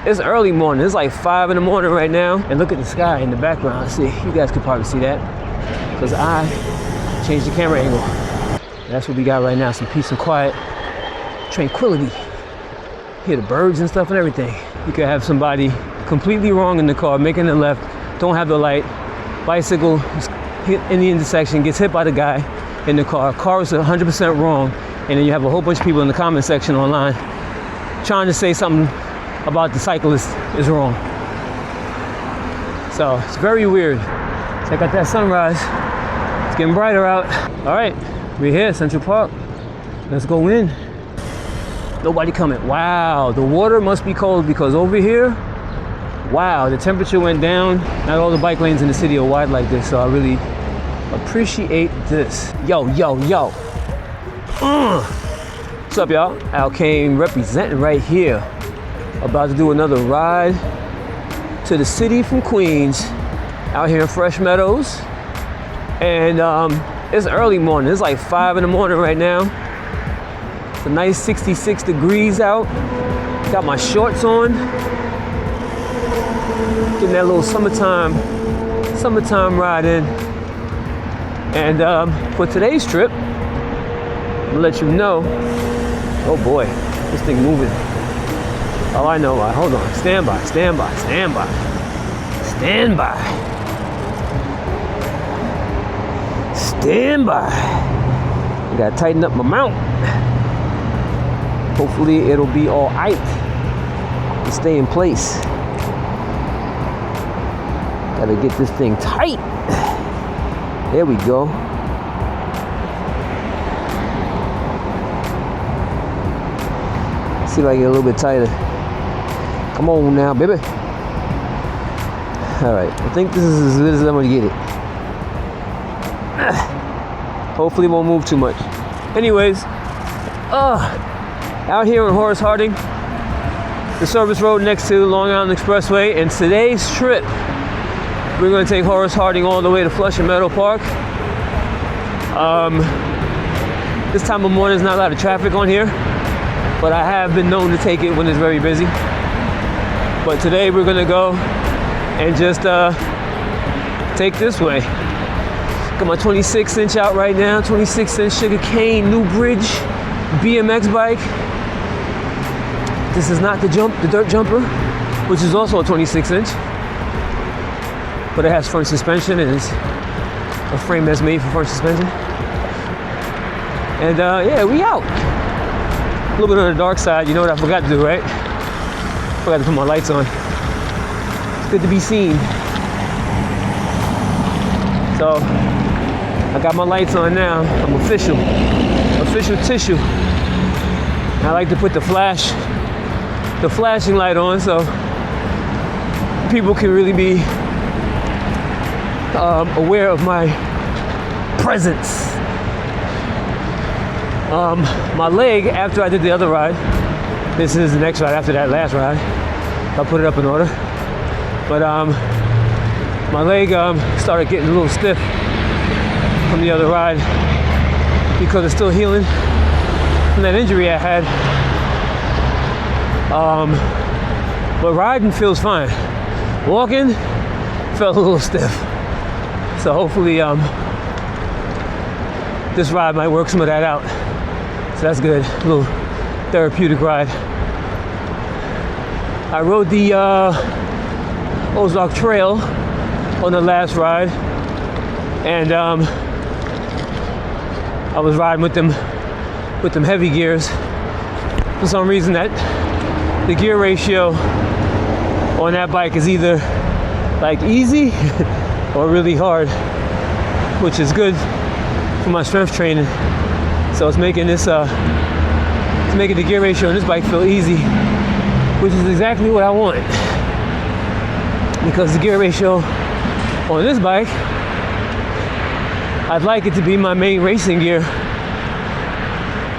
It's early morning. It's like 5 in the morning right now. And look at the sky in the background. See, you guys could probably see that because I changed the camera angle. That's what we got right now. Some peace and quiet, tranquility. Hear the birds and stuff and everything. You could have somebody completely wrong in the car, making a left, don't have the light. Bicycle in the intersection, gets hit by the guy in the car. Car is 100% wrong. And then you have a whole bunch of people in the comment section online trying to say something about the cyclist is wrong. So it's very weird. Check out that sunrise. It's getting brighter out. All right, we're here, Central Park. Let's go in. Nobody coming. Wow, the water must be cold because over here, wow, the temperature went down. Not all the bike lanes in the city are wide like this, so I really appreciate this. Yo, yo, yo. What's up, y'all? Al Kane representing right here. About to do another ride to the city from Queens, out here in Fresh Meadows. And it's early morning. It's like 5 in the morning right now. It's a nice 66 degrees out. Got my shorts on. Getting that little summertime ride in. And for today's trip, I'm gonna let you know. Oh boy, this thing moving. Oh, I know why. Hold on. Stand by, stand by, stand by. Stand by. Stand by. I gotta tighten up my mount. Hopefully it'll be all right to stay in place. Gotta get this thing tight. There we go. See if I get a little bit tighter. Come on now, baby. All right, I think this is as good as I'm gonna get it. Hopefully it won't move too much. Anyways, out here in Horace Harding, the service road next to Long Island Expressway, and today's trip, we're gonna take Horace Harding all the way to Flushing Meadow Park. This time of morning, there's not a lot of traffic on here, but I have been known to take it when it's very busy. But today we're gonna go and just take this way. Got my 26-inch out right now, 26-inch sugar cane, new bridge, BMX bike. This is not the dirt jumper, which is also a 26-inch, but it has front suspension and it's a frame that's made for front suspension. And yeah, we out. A little bit on the dark side. You know what I forgot to do, right? Forgot to put my lights on. It's good to be seen. So I got my lights on now. I'm official tissue. I like to put the flashing light on so people can really be aware of my presence. My leg, after I did the other ride, this is the next ride after that last ride. I'll put it up in order. But my leg started getting a little stiff from the other ride because it's still healing from that injury I had. But riding feels fine. Walking felt a little stiff. So hopefully this ride might work some of that out. So that's good, a little therapeutic ride. I rode the Ozark Trail on the last ride, and I was riding with them heavy gears. For some reason, that the gear ratio on that bike is either like easy or really hard, which is good for my strength training. So it's making this it's making the gear ratio on this bike feel easy, which is exactly what I want, because the gear ratio on this bike, I'd like it to be my main racing gear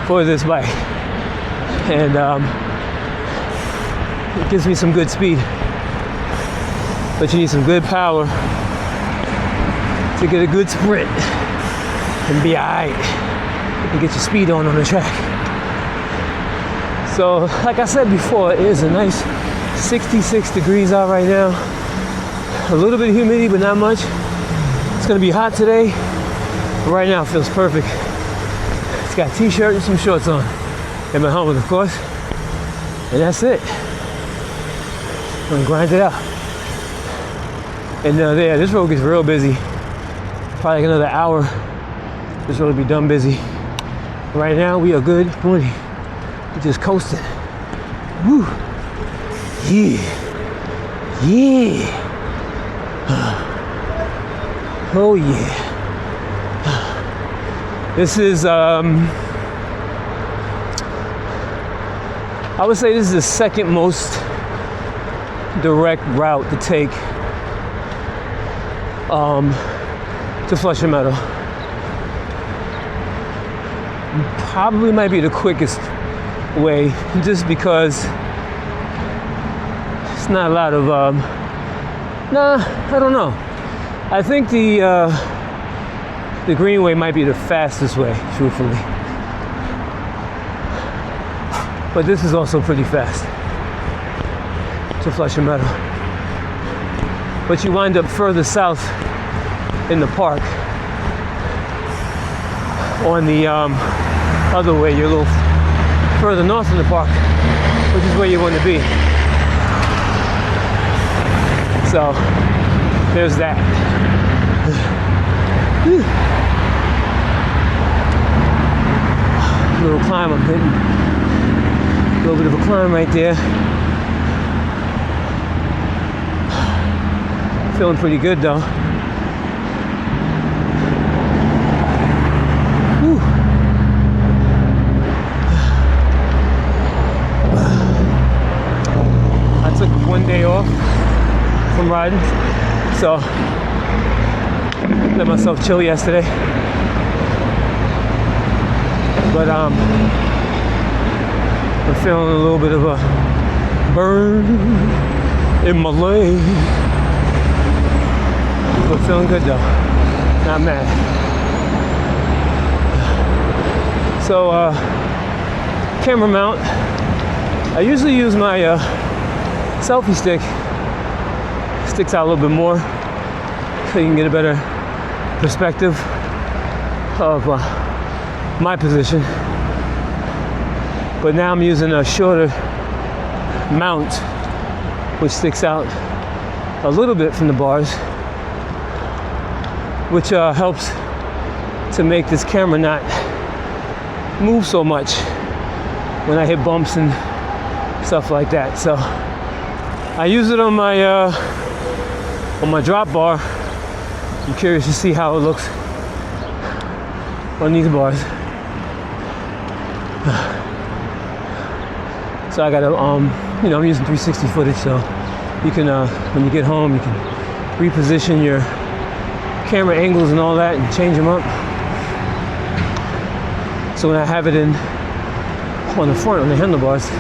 for this bike, and it gives me some good speed, but you need some good power to get a good sprint and be alright and get your speed on the track. So like I said before, it is a nice 66 degrees out right now. A little bit of humidity, but not much. It's gonna be hot today. But right now it feels perfect. It's got a t-shirt and some shorts on. And my helmet, of course. And that's it. I'm gonna grind it out. And yeah, this road gets real busy. Probably like another hour. This road will be done busy. Right now we are good. Morning. We're just coasting. Woo. Yeah. Yeah. Oh yeah. This is I would say this is the second most direct route to take to Flushing Meadow. Probably might be the quickest way, just because it's not a lot of I don't know. I think the Greenway might be the fastest way, truthfully. But this is also pretty fast to Flushing Meadow. But you wind up further south in the park. On the other way, you're a little further north in the park, which is where you want to be. So there's that. Little climb I'm hitting. A little bit of a climb right there. Feeling pretty good though. Whew. I took one day off from riding, so let myself chill yesterday. But I'm feeling a little bit of a burn in my leg. But feeling good though. Not mad. So camera mount. I usually use my selfie stick. Sticks out a little bit more so you can get a better perspective of my position. But now I'm using a shorter mount, which sticks out a little bit from the bars, which helps to make this camera not move so much when I hit bumps and stuff like that. So I use it on my drop bar. I'm curious to see how it looks on these bars. So I gotta, I'm using 360 footage, so you can, when you get home, you can reposition your camera angles and all that and change them up. So when I have it in on the front, on the handlebars,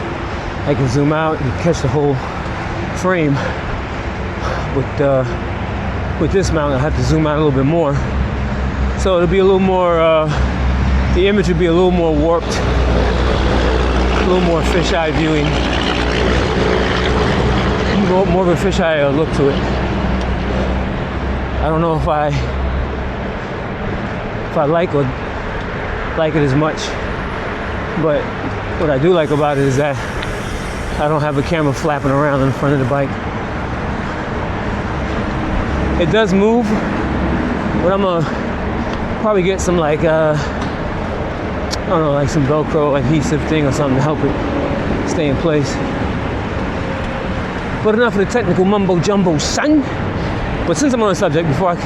I can zoom out and catch the whole frame. With this mount, I have to zoom out a little bit more. So it'll be a little more, the image will be a little more warped, a little more fisheye viewing, more of a fisheye look to it. I don't know if I like it as much, but what I do like about it is that I don't have a camera flapping around in front of the bike. It does move, but I'm gonna probably get some like I don't know, like some Velcro adhesive thing or something to help it stay in place. But enough of the technical mumbo jumbo, son. But since I'm on the subject, before I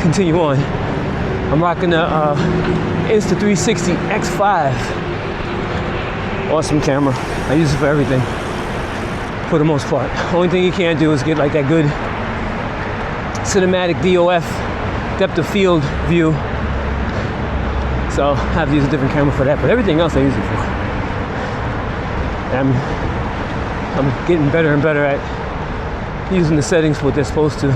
continue on, I'm rocking the Insta360 X5. Awesome camera. I use it for everything, for the most part. Only thing you can't do is get like that good cinematic DOF, depth of field view. So I have to use a different camera for that, but everything else I use it for. I'm getting better and better at using the settings for what they're supposed to.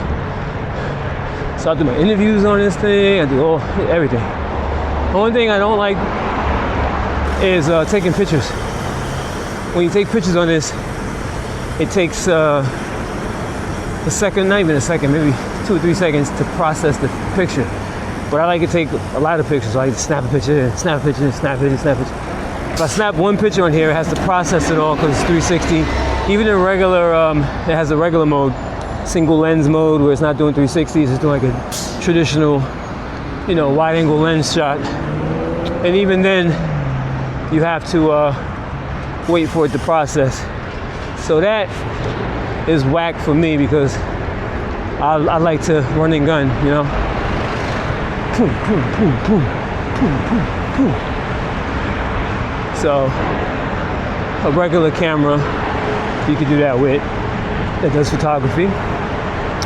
So I do my interviews on this thing, I do everything. The only thing I don't like is taking pictures. When you take pictures on this, it takes a second, not even a second, maybe 2 or 3 seconds to process the picture. But I like to take a lot of pictures, so I like to snap a picture, snap a picture, snap a picture, snap a picture. If I snap one picture on here, it has to process it all because it's 360. Even in regular, it has a regular mode, single lens mode, where it's not doing 360s, it's doing like a traditional, wide angle lens shot. And even then, you have to wait for it to process. So that is whack for me because I like to run and gun, Boom, boom, boom, boom, boom, boom, boom. So a regular camera you could do that with that does photography,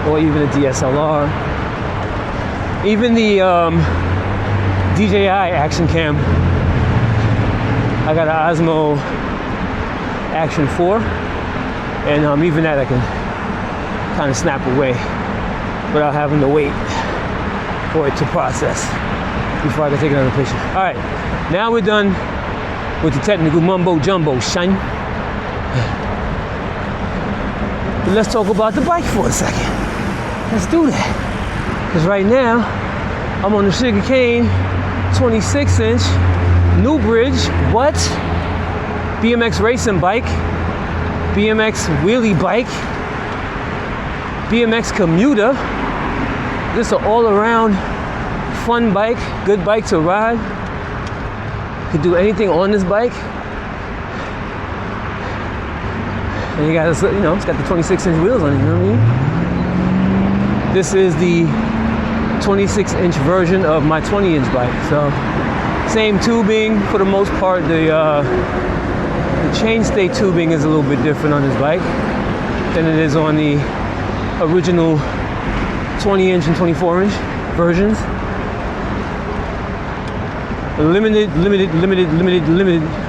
or even a DSLR. Even the DJI Action Cam. I got an Osmo Action 4, and even that I can kind of snap away without having to wait for it to process before I can take another picture. All right, now we're done with the technical mumbo jumbo, son. But let's talk about the bike for a second. Let's do that. Because right now, I'm on the Sugarcane 26-inch Newbridge, what? BMX racing bike, BMX wheelie bike, BMX commuter. Just an all-around fun bike, good bike to ride. Could do anything on this bike. And you got this, it's got the 26-inch wheels on it, you know what I mean? This is the 26-inch version of my 20-inch bike. So, same tubing for the most part. The chainstay tubing is a little bit different on this bike than it is on the original 20-inch and 24-inch versions. A limited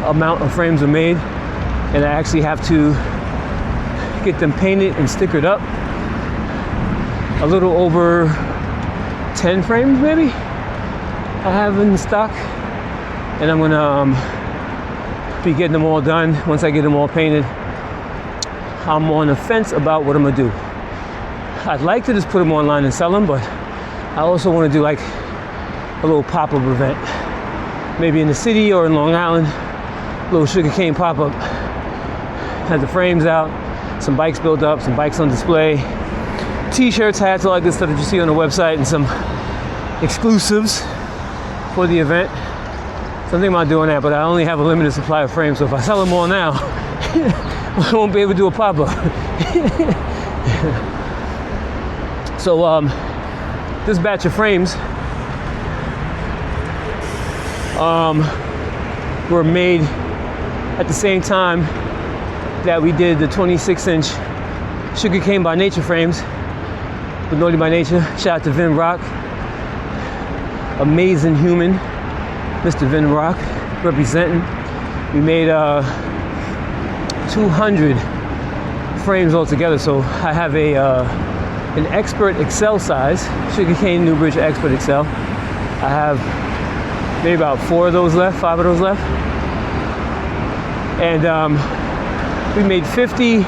amount of frames are made, and I actually have to get them painted and stickered up. A little over 10 frames maybe I have in stock, and I'm gonna be getting them all done. Once I get them all painted, I'm on the fence about what I'm gonna do. I'd like to just put them online and sell them, but I also want to do like a little pop-up event, maybe in the city or in Long Island. A little sugarcane pop-up. Have the frames out, some bikes built up, some bikes on display, t-shirts, hats, all that good stuff that you see on the website, and some exclusives for the event. So I'm thinking about doing that, but I only have a limited supply of frames, so if I sell them all now, I won't be able to do a pop-up. So this batch of frames were made at the same time that we did the 26-inch Sugarcane by Nature frames with Naughty by Nature. Shout out to Vin Rock, amazing human, Mr. Vin Rock, representing. We made 200 frames altogether, so I have an Expert Excel size, Sugarcane Newbridge Expert Excel. I have maybe about 5 of those left. And we made 50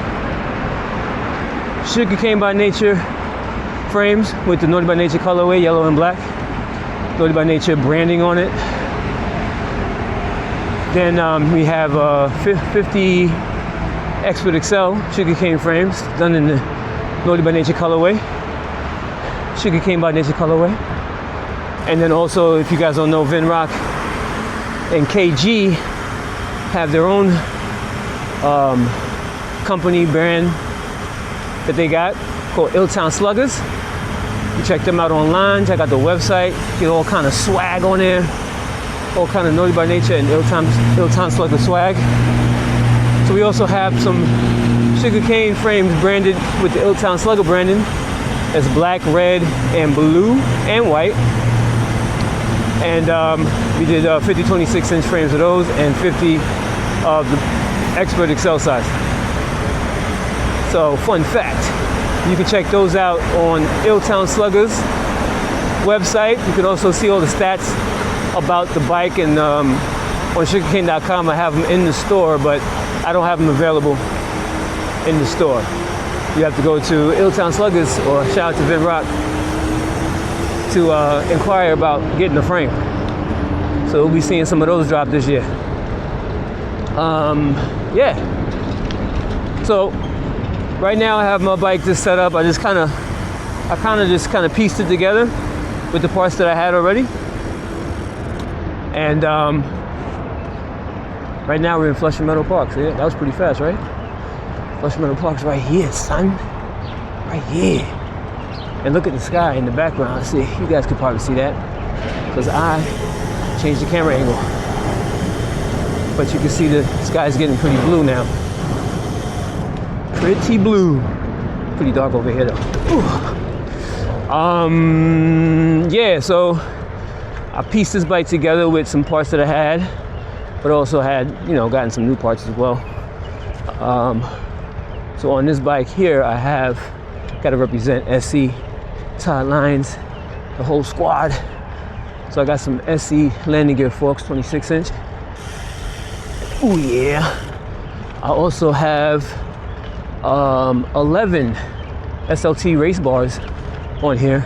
Sugarcane by Nature frames with the Naughty by Nature colorway, yellow and black. Naughty by Nature branding on it. Then we have 50 Expert Excel Sugarcane frames done in the Naughty by Nature colorway, Sugarcane by Nature colorway. And then also, if you guys don't know, Vin Rock and KG have their own company brand that they got called Illtown Sluggers. You check them out online, check out the website, get all kind of swag on there, all kind of Naughty by Nature and Illtown Slugger swag. So we also have some Sugarcane frames branded with the Illtown Slugger branding. It's black, red, and blue, and white. And we did 50 26-inch frames of those and 50 of the Expert Excel size. So, fun fact, you can check those out on Illtown Sluggers website. You can also see all the stats about the bike, and on sugarcane.com I have them in the store, but I don't have them available in the store. You have to go to Illtown Sluggers or shout out to Vin Rock to inquire about getting the frame. So we'll be seeing some of those drop this year. Yeah. So right now I have my bike just set up. I kind of pieced it together with the parts that I had already. And right now we're in Flushing Meadow Park. So yeah, that was pretty fast, right? Flushing Meadow Park's right here, son. Right here. And look at the sky in the background. See, you guys could probably see that because I changed the camera angle. But you can see the sky's getting pretty blue now. Pretty blue. Pretty dark over here though. Yeah, so I pieced this bike together with some parts that I had, but also had, gotten some new parts as well. So on this bike here, I have got to represent SC, Todd Lines, the whole squad. So I got some SC landing gear forks, 26-inch. Oh yeah. I also have 11 SLT race bars on here.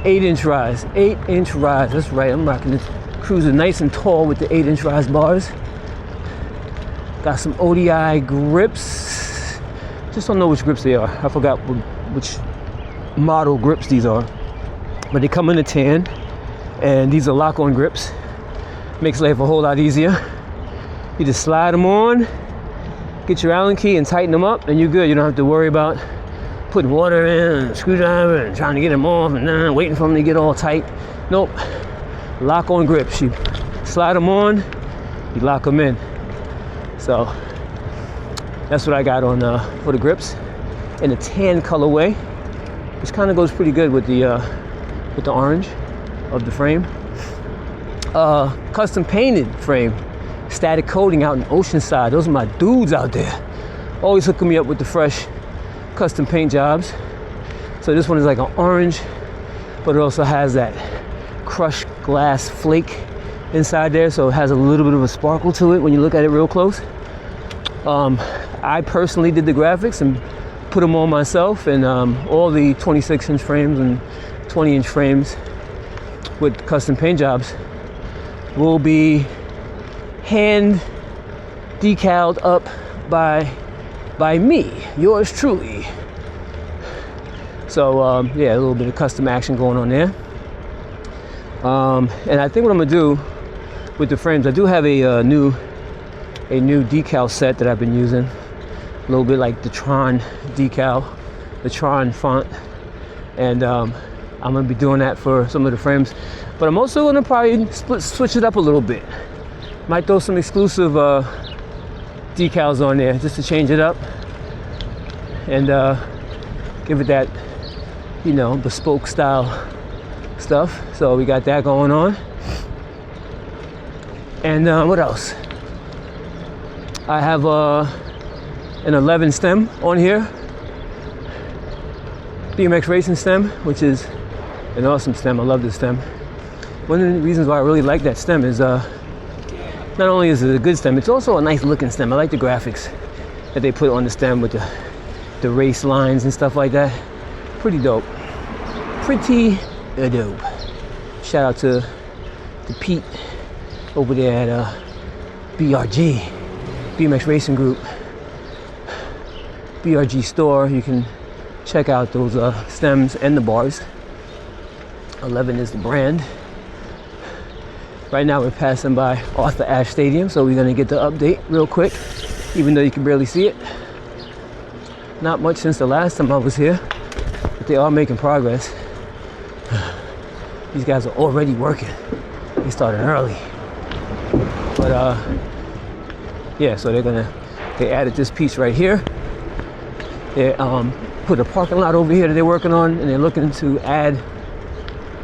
8-inch rise, 8-inch rise. That's right, I'm rocking this cruiser nice and tall with the 8-inch rise bars. Got some ODI grips. Just don't know which grips they are. I forgot which model grips these are. But they come in a tan, and these are lock-on grips. Makes life a whole lot easier. You just slide them on, get your Allen key and tighten them up, and you're good. You don't have to worry about putting water in and a screwdriver and trying to get them off and then waiting for them to get all tight. Nope. Lock on grips. You slide them on, you lock them in. So that's what I got on for the grips in a tan colorway, which kind of goes pretty good with the orange of the frame. Custom painted frame, static coating out in Oceanside. Those are my dudes out there. Always hooking me up with the fresh custom paint jobs. So this one is like an orange, but it also has that crushed glass flake inside there, so it has a little bit of a sparkle to it when you look at it real close. I personally did the graphics and put them on myself, and all the 26-inch frames and 20-inch frames with custom paint jobs will be hand decaled up by me, yours truly. So yeah, a little bit of custom action going on there. And I think what I'm gonna do with the frames, I do have a new decal set that I've been using, a little bit like the Tron decal, the Tron font, and I'm gonna be doing that for some of the frames. But I'm also gonna probably switch it up a little bit. Might throw some exclusive decals on there just to change it up and give it that, bespoke style stuff. So we got that going on. And what else? I have an 11 stem on here, BMX racing stem, which is an awesome stem. I love this stem. One of the reasons why I really like that stem is not only is it a good stem, it's also a nice looking stem. I like the graphics that they put on the stem with the race lines and stuff like that. Pretty dope. Pretty dope. Shout out to Pete over there at BRG, BMX Racing Group. BRG store. You can check out those stems and the bars. 11 is the brand. Right now we're passing by Arthur Ashe Stadium, so we're gonna get the update real quick, even though you can barely see it. Not much since the last time I was here, but they are making progress. These guys are already working. They started early. But yeah, so they added this piece right here. They put a parking lot over here that they're working on, and they're looking to add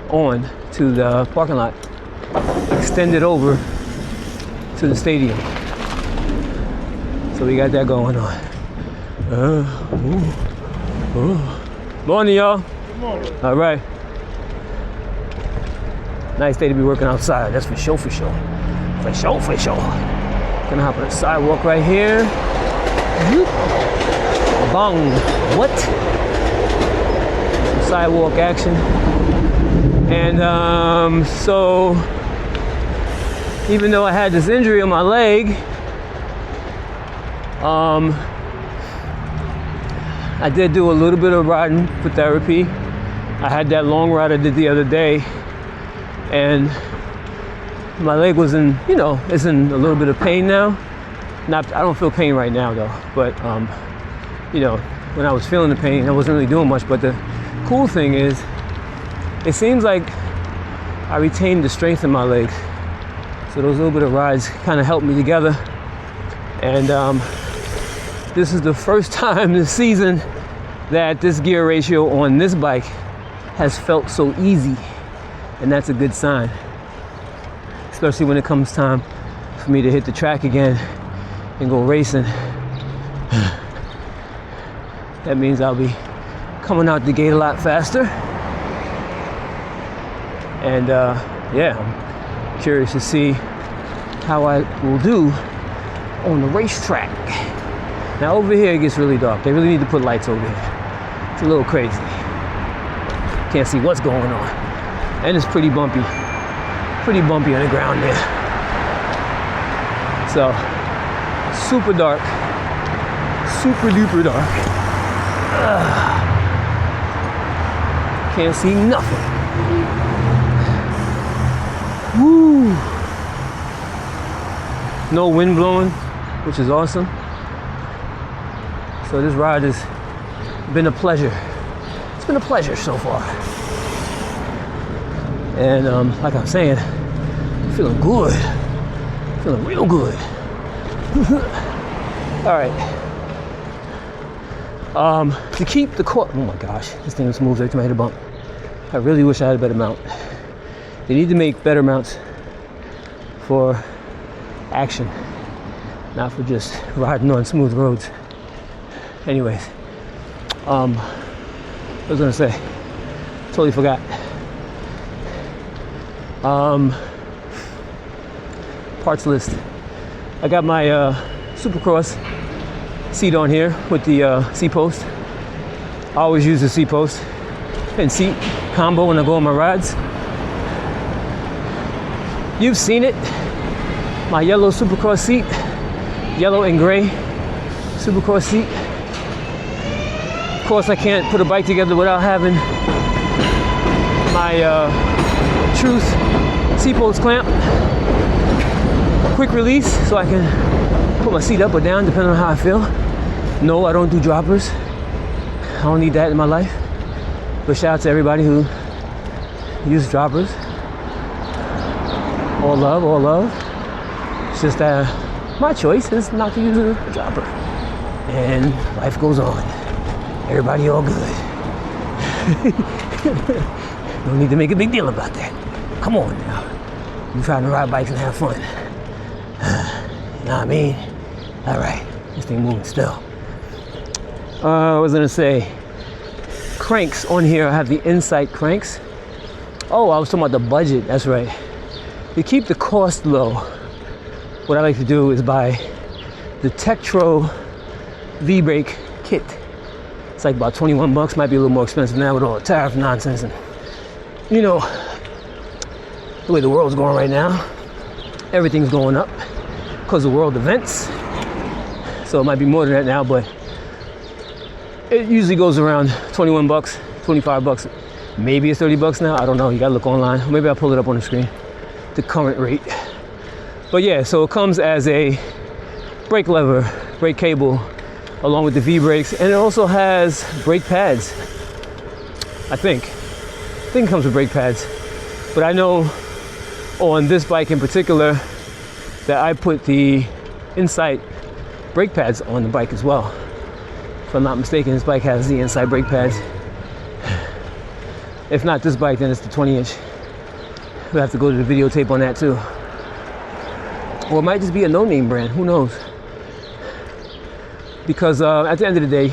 on to the parking lot, extend it over to the stadium. So we got that going on. Morning, y'all. Good morning. All right. Nice day to be working outside. That's for sure, for sure. For sure, for sure. Gonna hop on the sidewalk right here. Bong. What? Sidewalk action. And so even though I had this injury on my leg, I did do a little bit of riding for therapy. I had that long ride I did the other day, and my leg was in, it's in a little bit of pain now. I don't feel pain right now though, but when I was feeling the pain, I wasn't really doing much. But the cool thing is, it seems like I retained the strength in my legs. So those little bit of rides kind of helped me together. And this is the first time this season that this gear ratio on this bike has felt so easy. And that's a good sign. Especially when it comes time for me to hit the track again and go racing. That means I'll be coming out the gate a lot faster. And I'm curious to see how I will do on the racetrack. Now over here it gets really dark. They really need to put lights over here. It's a little crazy. Can't see what's going on. And it's pretty bumpy. Pretty bumpy on the ground there. So, super dark. Super duper dark. Can't see nothing. Woo! No wind blowing, which is awesome. So this ride has been a pleasure. It's been a pleasure so far. And like I'm saying, I'm feeling good. Feeling real good. All right. To keep the course. Oh my gosh, this thing just moves every time I hit a bump. I really wish I had a better mount. They need to make better mounts for action, not for just riding on smooth roads. Anyways, I was gonna say, totally forgot. Parts list. I got my Supercross seat on here with the seat post. I always use the seat post and seat combo when I go on my rides. You've seen it. My yellow Supercross seat, yellow and gray Supercross seat. Of course, I can't put a bike together without having my Truth seat post clamp. Quick release, so I can put my seat up or down depending on how I feel. No, I don't do droppers. I don't need that in my life. But shout out to everybody who uses droppers. All love, all love. It's just that my choice is not to use a dropper. And life goes on. Everybody all good. No need to make a big deal about that. Come on now. You trying to ride bikes and have fun. You know what I mean? All right, this thing moving still. I was gonna say, cranks on here. I have the Insight cranks. Oh, I was talking about the budget. That's right. To keep the cost low, what I like to do is buy the Tektro V-brake kit. It's like about 21 bucks. Might be a little more expensive now with all the tariff nonsense and the way the world's going right now. Everything's going up because of world events. So it might be more than that now, but it usually goes around 21 bucks, 25 bucks. Maybe it's 30 bucks now. I don't know. You gotta look online. Maybe I'll pull it up on the screen. The current rate. But yeah, so it comes as a brake lever, brake cable, along with the V-brakes, and it also has brake pads. I think it comes with brake pads. But I know on this bike in particular that I put the Insight brake pads on the bike as well. If I'm not mistaken, this bike has the Insight brake pads. If not this bike, then it's the 20-inch. We'll have to go to the videotape on that too. Or it might just be a no-name brand, who knows? Because at the end of the day,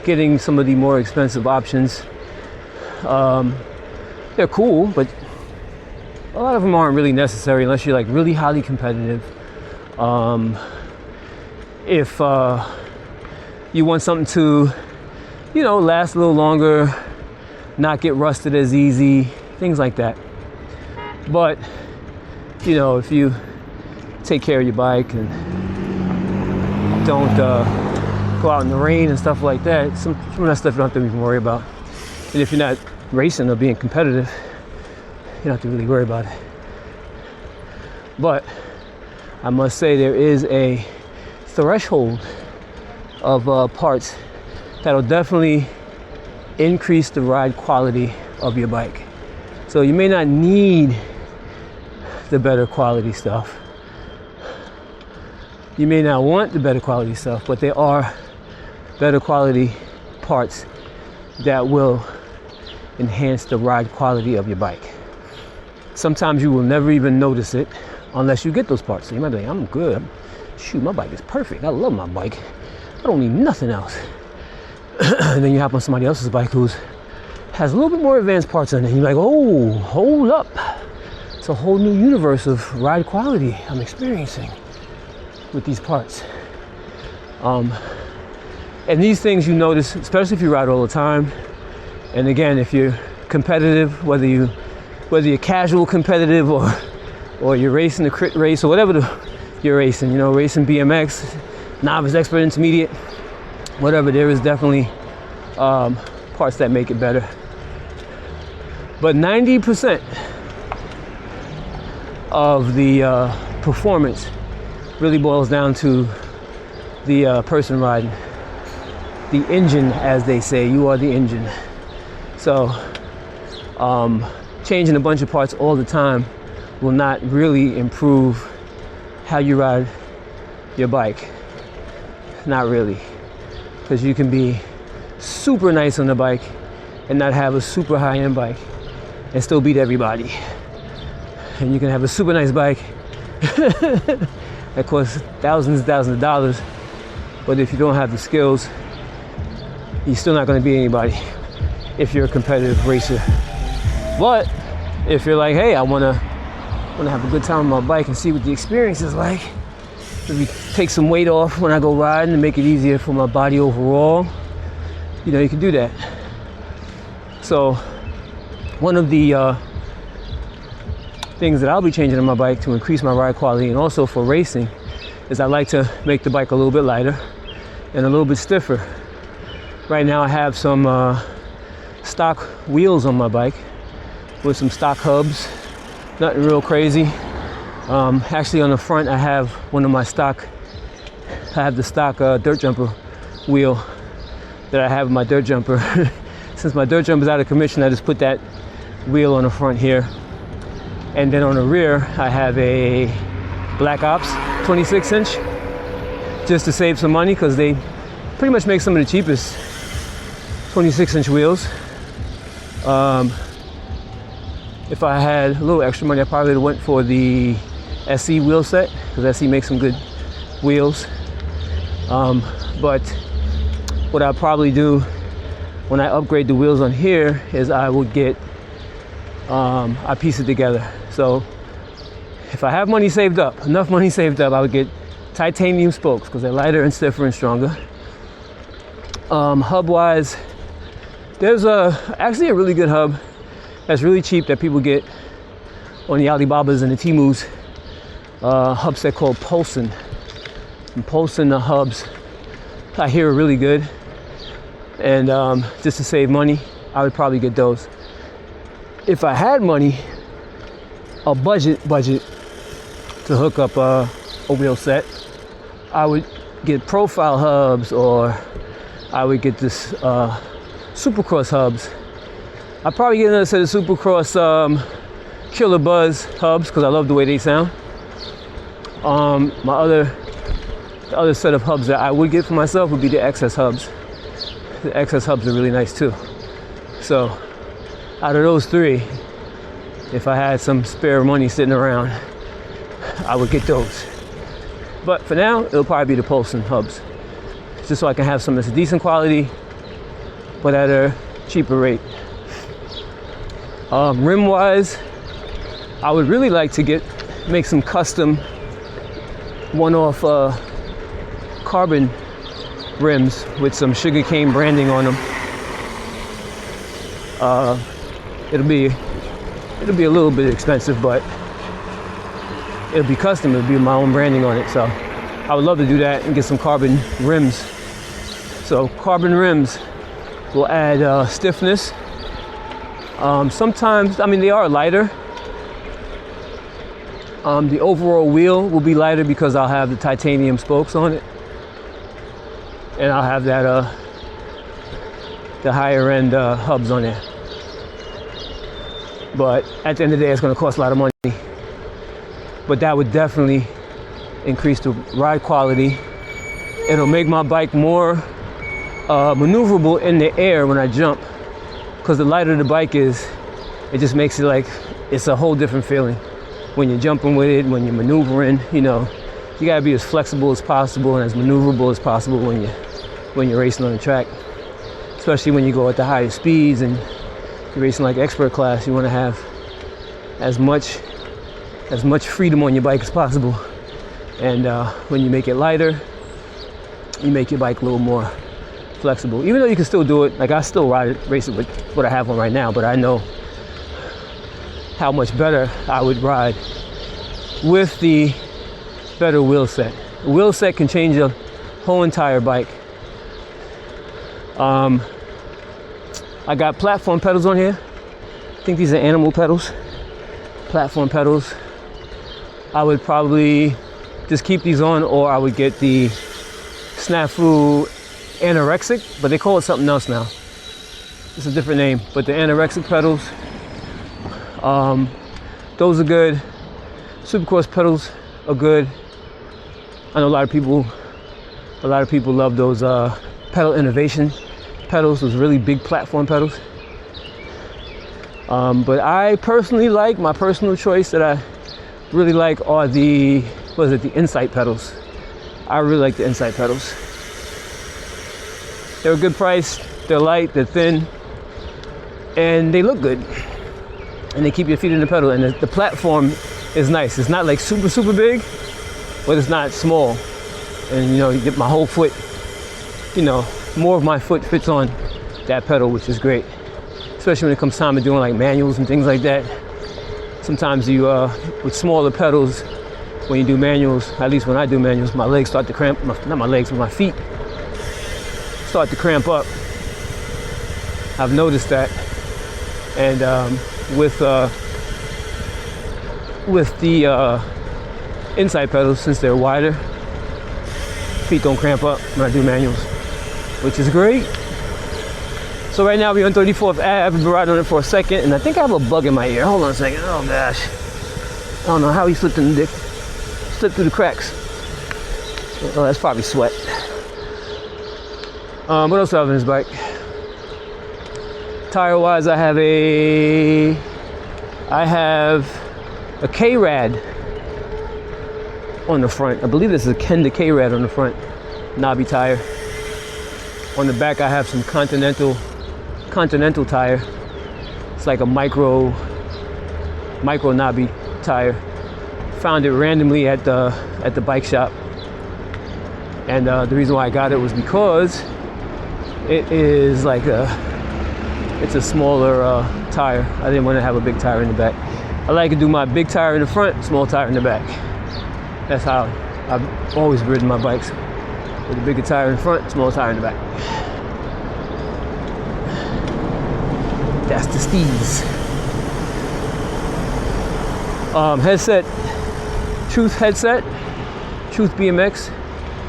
getting some of the more expensive options, they're cool, but a lot of them aren't really necessary unless you're like really highly competitive. If you want something to, you know, last a little longer, not get rusted as easy, things like that. But, you know, if you take care of your bike and don't go out in the rain and stuff like that, some of that stuff you don't have to even worry about. And if you're not racing or being competitive, you don't have to really worry about it. But I must say there is a threshold of parts that'll definitely increase the ride quality of your bike. So you may not need the better quality stuff. You may not want the better quality stuff, but there are better quality parts that will enhance the ride quality of your bike. Sometimes you will never even notice it unless you get those parts. So you might be like, I'm good. Shoot, my bike is perfect. I love my bike. I don't need nothing else. And then you hop on somebody else's bike who has a little bit more advanced parts on it. And you're like, oh, hold up. It's a whole new universe of ride quality I'm experiencing with these parts. And these things you notice, especially if you ride all the time. And again, if you're competitive, whether you're casual competitive or you're racing a crit race or whatever you're racing, you know, racing BMX, novice, expert, intermediate, whatever, there is definitely parts that make it better. But 90% of the performance really boils down to the person riding. The engine, as they say, you are the engine. So changing a bunch of parts all the time will not really improve how you ride your bike. Not really. Because you can be super nice on the bike and not have a super high-end bike and still beat everybody. And you can have a super nice bike that costs thousands and thousands of dollars, but if you don't have the skills, you're still not going to beat anybody if you're a competitive racer. But if you're like, hey, I want to have a good time on my bike and see what the experience is like, maybe take some weight off when I go riding and make it easier for my body overall, you know, you can do that. So one of the things that I'll be changing on my bike to increase my ride quality and also for racing is I like to make the bike a little bit lighter and a little bit stiffer. Right now I have some stock wheels on my bike with some stock hubs, nothing real crazy. Actually on the front I have the stock dirt jumper wheel that I have in my dirt jumper. Since my dirt jumper is out of commission, I just put that wheel on the front here. And then on the rear, I have a Black Ops 26-inch, just to save some money, because they pretty much make some of the cheapest 26-inch wheels. If I had a little extra money, I probably would have went for the SE wheel set, because SE makes some good wheels. But what I'll probably do when I upgrade the wheels on here is I would get, I piece it together. So if I have money saved up, enough money saved up, I would get titanium spokes because they're lighter and stiffer and stronger. Hub wise, there's actually a really good hub that's really cheap that people get on the Alibabas and the Temus. Hub set called Pulson. And Pulson hubs I hear are really good. And just to save money, I would probably get those. If I had money, a budget to hook up a wheel set, I would get profile hubs, or I would get this Supercross hubs. I'd probably get another set of Supercross Killer Buzz hubs because I love the way they sound. The other set of hubs that I would get for myself would be the XS hubs. The XS hubs are really nice too. So out of those three, if I had some spare money sitting around, I would get those. But for now, it'll probably be the Pulson hubs, just so I can have some that's a decent quality, but at a cheaper rate. Rim wise, I would really like to make some custom one-off carbon rims with some sugarcane branding on them. It'll be a little bit expensive, but it'll be custom. It'll be my own branding on it. So I would love to do that and get some carbon rims. So carbon rims will add stiffness. Sometimes, I mean, they are lighter. The overall wheel will be lighter because I'll have the titanium spokes on it, and I'll have that the higher end hubs on there. But at the end of the day, it's going to cost a lot of money. But that would definitely increase the ride quality. It'll make my bike more maneuverable in the air when I jump, because the lighter the bike is, it just makes it like it's a whole different feeling when you're jumping with it, when you're maneuvering. You know, you gotta be as flexible as possible and as maneuverable as possible when you're racing on the track, especially when you go at the highest speeds and you're racing like expert class. You want to have as much freedom on your bike as possible. And when you make it lighter, you make your bike a little more flexible, even though you can still do it. Like, I still race it with what I have on right now, but I know how much better I would ride with the better wheel set. The wheel set can change a whole entire bike. I got platform pedals on here. I think these are animal pedals. Platform pedals. I would probably just keep these on, or I would get the Snafu Anorexic, but they call it something else now. It's a different name, but the Anorexic pedals, those are good. Supercourse pedals are good. I know a lot of people love those pedal innovation pedals, those really big platform pedals. But I personally like, my personal choice that I really like are the Insight pedals. I really like the Insight pedals. They're a good price, they're light, they're thin, and they look good. And they keep your feet in the pedal, and the platform is nice. It's not like super, super big, but it's not small. And you know, you get my whole foot, you know, more of my foot fits on that pedal, which is great. Especially when it comes time to doing like manuals and things like that. Sometimes you, with smaller pedals, when you do manuals, at least when I do manuals, my legs start to cramp, not my legs, but my feet start to cramp up. I've noticed that. And with the Insight pedals, since they're wider, feet don't cramp up when I do manuals, which is great. So right now we're on 34th Ave. I've been riding on it for a second, and I think I have a bug in my ear. Hold on a second. Oh gosh, I don't know how he slipped through the cracks. Oh, that's probably sweat. What else do I have in this bike? Tire wise, I have a K-Rad on the front. I believe this is a Kenda K-Rad on the front, knobby tire. On the back, I have some Continental tire. It's like a micro knobby tire. Found it randomly at the bike shop, and the reason why I got it was because it is like it's a smaller tire. I didn't want to have a big tire in the back. I like to do my big tire in the front, small tire in the back. That's how I've always ridden my bikes, with a bigger tire in the front, small tire in the back. That's the steez. Headset, Truth headset, Truth BMX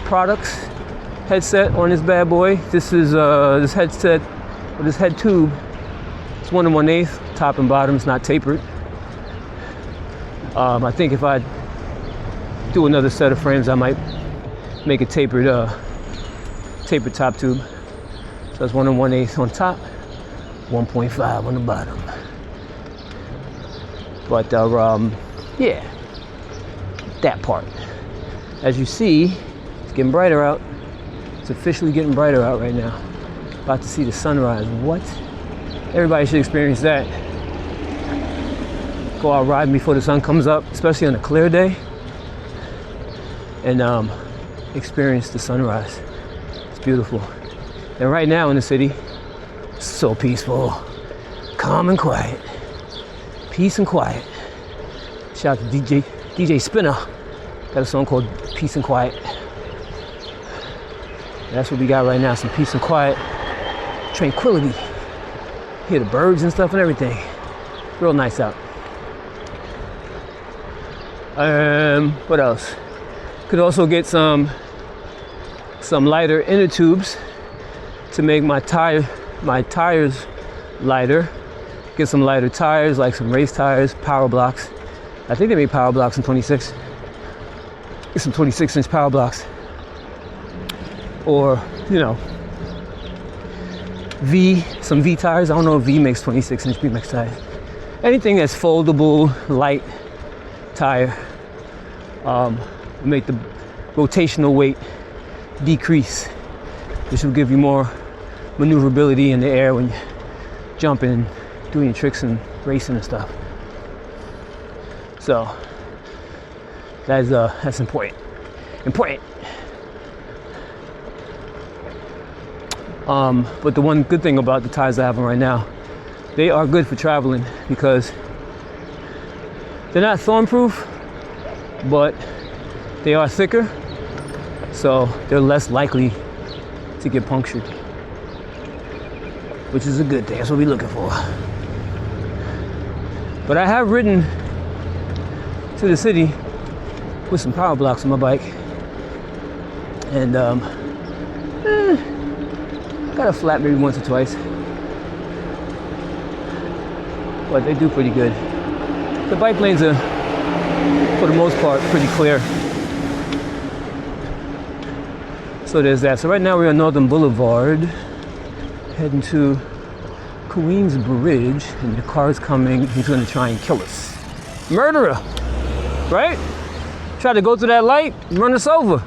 products headset on this bad boy. This is this headset, or this head tube. It's 1 1/8, top and bottom. It's not tapered. I think if I do another set of frames, I might make a tapered top tube. So that's 1 1/8 on top, 1.5 on the bottom. But yeah, that part. As you see, it's getting brighter out. It's officially getting brighter out right now. About to see the sunrise. What? Everybody should experience that. Go out riding before the sun comes up, especially on a clear day, and experience the sunrise. beautiful. And right now in the city, so peaceful, calm and quiet. Peace and quiet. Shout out to DJ Spinner. Got a song called Peace and Quiet. That's what we got right now, some peace and quiet, tranquility. Hear the birds and stuff and everything. Real nice out. What else? Could also get some lighter inner tubes to make my tires lighter. Get some lighter tires, like some race tires, power blocks. I think they make power blocks in 26. Get some 26-inch power blocks. Or, you know, some V tires. I don't know if V makes 26-inch BMX tires. Anything that's foldable, light tire, make the rotational weight decrease, which will give you more maneuverability in the air when you're jumping and doing your tricks and racing and stuff. So that's important. But the one good thing about the tires I have on right now, they are good for traveling because they're not thorn-proof, but they are thicker, so they're less likely to get punctured, which is a good thing. That's what we're looking for. But I have ridden to the city with some power blocks on my bike, and got a flat maybe once or twice, but they do pretty good. The bike lanes are, for the most part, pretty clear. So there's that. So right now we're on Northern Boulevard, heading to Queensbridge, and the car's coming. He's going to try and kill us. Murderer, right? Try to go through that light and run us over.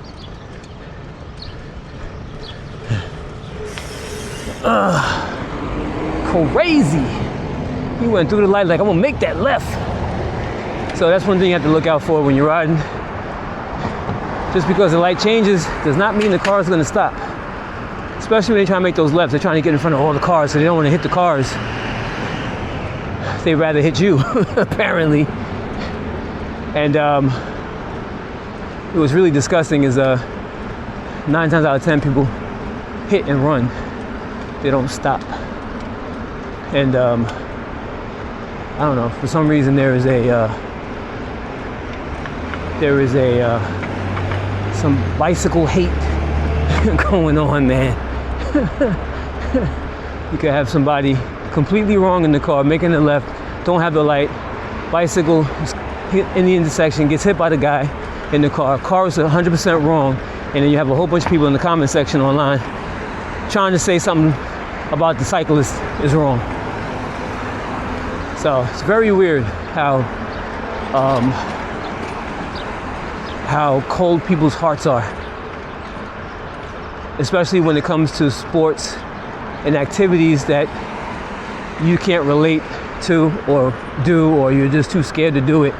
Crazy. He went through the light like, I'm gonna make that left. So that's one thing you have to look out for when you're riding. Just because the light changes does not mean the car is gonna stop. Especially when they try to make those lefts. They're trying to get in front of all the cars, so they don't want to hit the cars. They'd rather hit you, apparently. And it was really disgusting is 9 times out of 10 people hit and run. They don't stop. And I don't know, for some reason there is some bicycle hate going on, man. You could have somebody completely wrong in the car, making a left, don't have the light, bicycle in the intersection, gets hit by the guy in the car is 100% wrong, and then you have a whole bunch of people in the comment section online trying to say something about the cyclist is wrong. So it's very weird how cold people's hearts are, especially when it comes to sports and activities that you can't relate to or do, or you're just too scared to do it.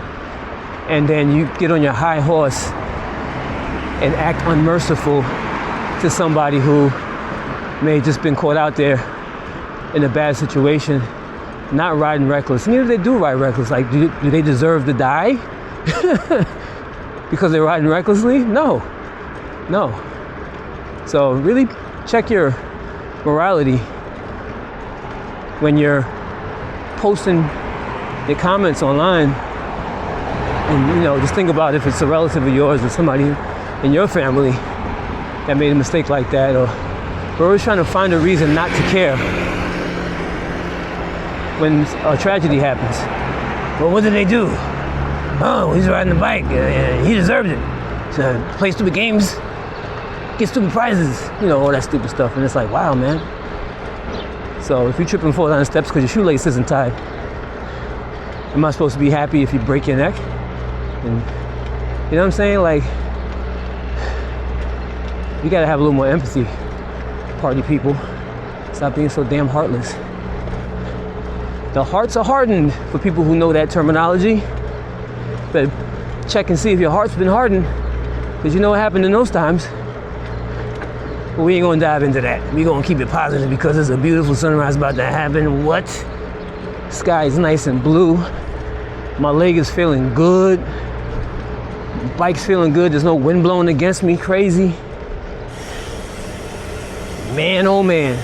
And then you get on your high horse and act unmerciful to somebody who may have just been caught out there in a bad situation, not riding reckless. And even if they do ride reckless, like, do they deserve to die because they're riding recklessly? No. So really check your morality when you're posting your comments online. And, you know, just think about if it's a relative of yours or somebody in your family that made a mistake like that, or we're always trying to find a reason not to care when a tragedy happens. Well, what did they do? Oh, he's riding the bike. He deserved it. So play stupid games, get stupid prizes, you know, all that stupid stuff. And it's like, wow, man. So if you trip and fall down the steps because your shoelace isn't tied, am I supposed to be happy if you break your neck? And you know what I'm saying? Like, you gotta have a little more empathy, party people. Stop being so damn heartless. The hearts are hardened, for people who know that terminology. Better check and see if your heart's been hardened, because you know what happened in those times But we ain't gonna dive into that. We gonna keep it positive because there's a beautiful sunrise about to happen. What? Sky is nice and blue. My leg is feeling good. Bike's feeling good. There's no wind blowing against me. Crazy. Man, oh man.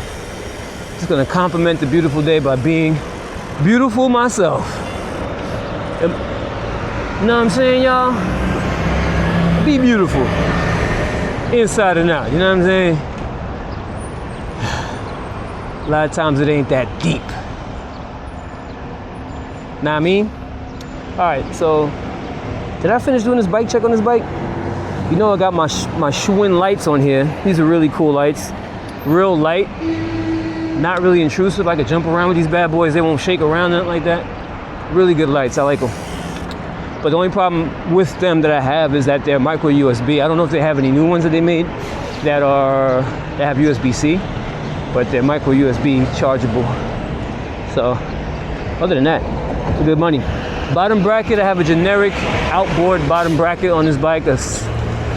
Just gonna compliment the beautiful day by being beautiful myself. You know what I'm saying, y'all? Be beautiful. Inside and out, you know what I'm saying? A lot of times it ain't that deep. Know what I mean? Alright, so did I finish doing this bike check on this bike? You know I got my Schwinn lights on here. These are really cool lights. Real light. Not really intrusive. I could jump around with these bad boys. They won't shake around, nothing like that. Really good lights. I like them. But the only problem with them that I have is that they're micro USB. I don't know if they have any new ones that they made that have USB-C, but they're micro USB chargeable. So other than that, it's good money. Bottom bracket, I have a generic outboard bottom bracket on this bike. I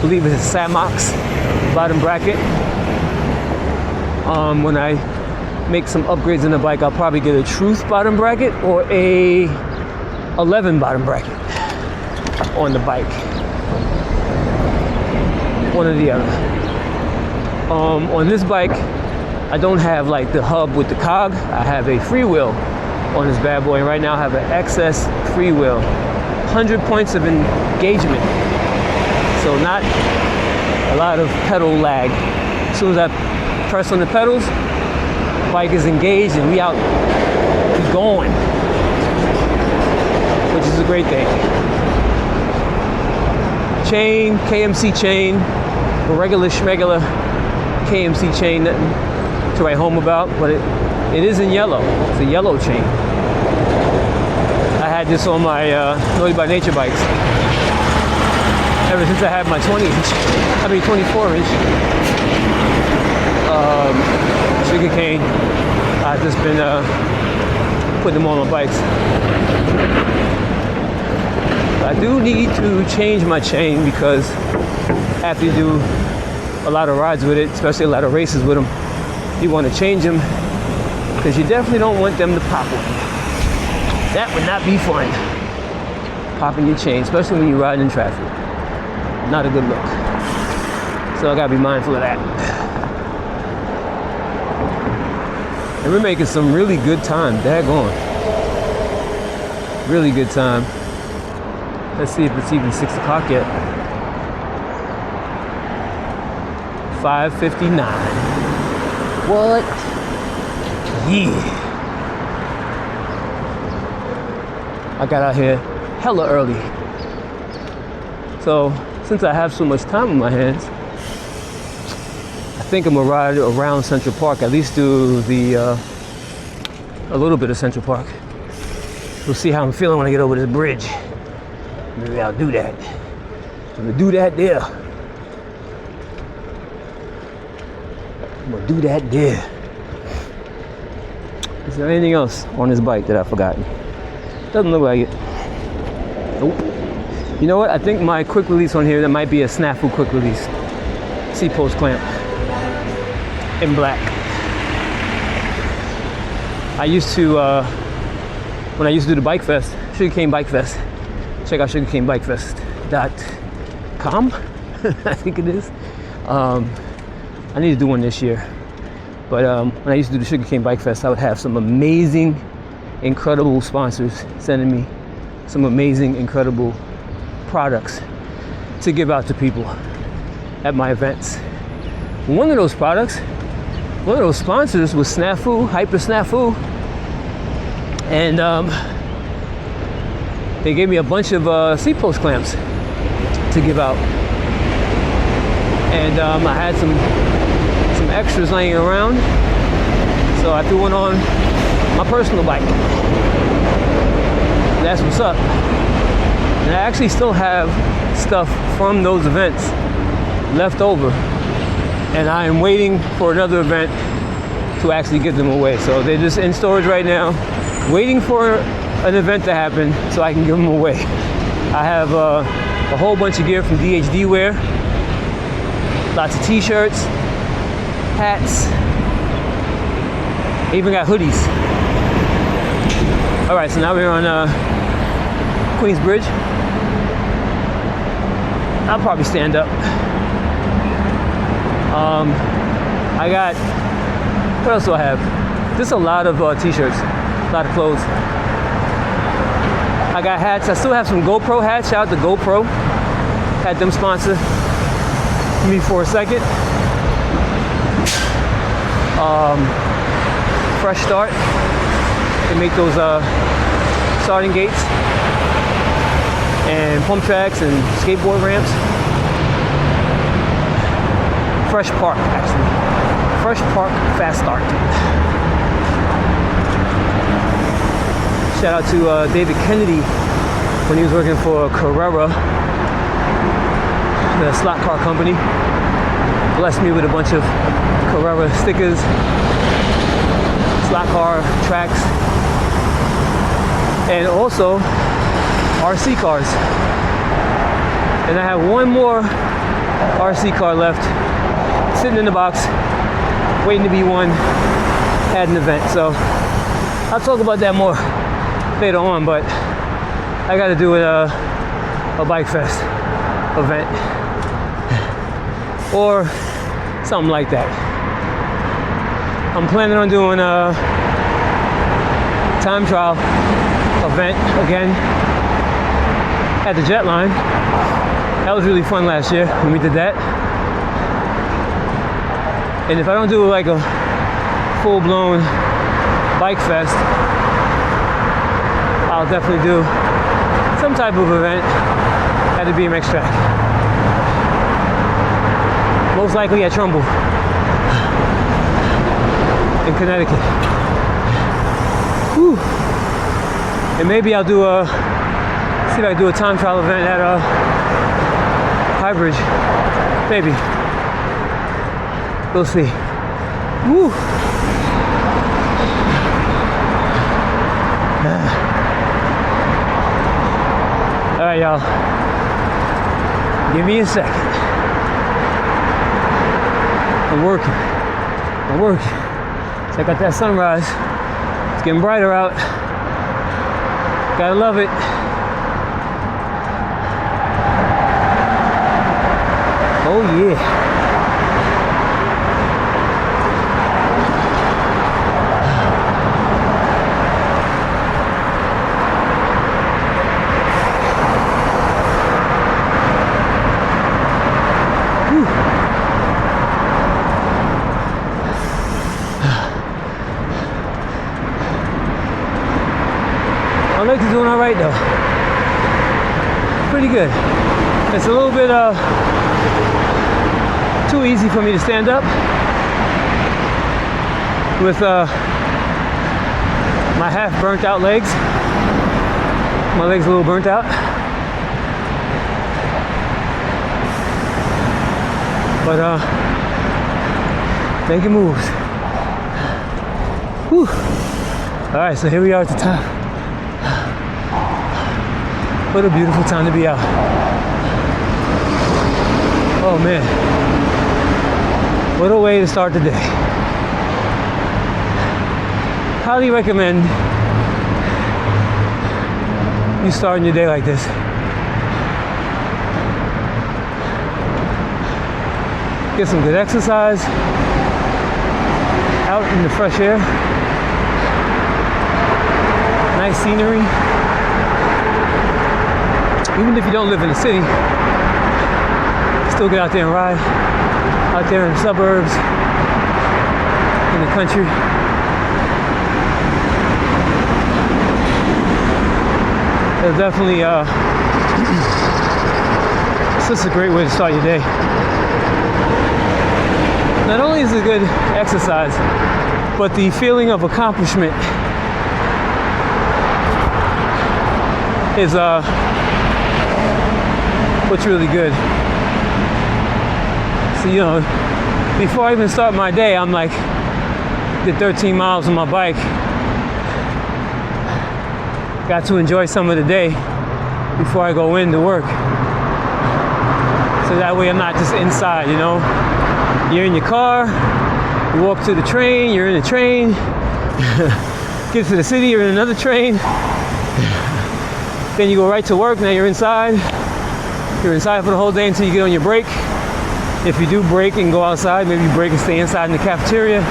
believe it's a Samox bottom bracket. When I make some upgrades in the bike, I'll probably get a Truth bottom bracket or a 11 bottom bracket on the bike. One or the other. On this bike, I don't have like the hub with the cog. I have a freewheel on this bad boy, and right now I have an XS freewheel. 100 points of engagement. So not a lot of pedal lag. As soon as I press on the pedals, the bike is engaged and we out, we going, which is a great thing. Chain, KMC chain, a regular schmegular KMC chain, nothing to write home about, but it is in yellow. It's a yellow chain. I had this on my Naughty by Nature bikes ever since I had my 24-inch sugar cane. I've just been putting them on my bikes. I do need to change my chain because after you do a lot of rides with it, especially a lot of races with them, you want to change them because you definitely don't want them to pop one. That would not be fun. Popping your chain, especially when you're riding in traffic. Not a good look. So I gotta be mindful of that. And we're making some really good time, daggone. Really good time. Let's see if it's even 6 o'clock yet. 5:59. What? Yeah. I got out here hella early. So since I have so much time on my hands, I think I'm gonna ride around Central Park, at least do a little bit of Central Park. We'll see how I'm feeling when I get over this bridge. Maybe I'll do that. I'm gonna do that there. I'm gonna do that there. Is there anything else on this bike that I've forgotten? Doesn't look like it. Nope. You know what? I think my quick release on here, that might be a snafu quick release. C-post clamp in black. I used to, when I used to do the Bike Fest, Sugarcane Bike Fest. Check out sugarcanebikefest.com. I think it is. I need to do one this year. But when I used to do the Sugarcane Bike Fest, I would have some amazing, incredible sponsors sending me some amazing, incredible products to give out to people at my events. One of those sponsors was Snafu, Hyper Snafu. And they gave me a bunch of C-post clamps to give out. And I had some extras laying around, so I threw one on my personal bike. That's what's up. And I actually still have stuff from those events left over, and I am waiting for another event to actually give them away. So they're just in storage right now, waiting for an event to happen so I can give them away. I have a whole bunch of gear from DHD Wear, lots of t-shirts, hats. I even got hoodies. All right, so now we're on Queensbridge. I'll probably stand up. I got, what else do I have? Just a lot of t-shirts, a lot of clothes. I got hats. I still have some GoPro hats. Shout out to GoPro. Had them sponsor me for a second. Fresh Start. They make those starting gates and pump tracks and skateboard ramps. Fresh Park, actually. Fresh Park Fast Start. Shout out to David Kennedy when he was working for Carrera, the slot car company. Blessed me with a bunch of Carrera stickers, slot car tracks, and also RC cars. And I have one more RC car left, sitting in the box, waiting to be won at an event. So I'll talk about that more later on, but I got to do a bike fest event or something like that. I'm planning on doing a time trial event again at the Jet Line. That was really fun last year when we did that. And if I don't do like a full-blown bike fest, I'll definitely do some type of event at the BMX track. Most likely at Trumbull in Connecticut. Whew. And maybe I'll do see if I can do a time trial event at Highbridge. Maybe. We'll see. Woo. All right, y'all. Give me a second. I'm working. Check out that sunrise. It's getting brighter out. Gotta love it. Oh yeah. My legs are doing all right though. Pretty good. It's a little bit too easy for me to stand up with my half burnt out legs. My legs a little burnt out. But making moves. Whew. All right, so here we are at the top. What a beautiful time to be out. Oh man. What a way to start the day. Highly recommend you starting your day like this. Get some good exercise out in the fresh air. Nice scenery. Even if you don't live in the city, still get out there and ride. Out there in the suburbs, in the country. It's definitely it's just a great way to start your day. Not only is it good exercise, but the feeling of accomplishment is what's really good. So, you know, before I even start my day, I'm like, did 13 miles on my bike. Got to enjoy some of the day before I go in to work. So that way I'm not just inside, you know. You're in your car, You walk to the train, you're in the train. Get to the city, you're in another train. Then you go right to work, now you're inside. You're inside for the whole day until you get on your break. If you do break and go outside, maybe you break and stay inside in the cafeteria.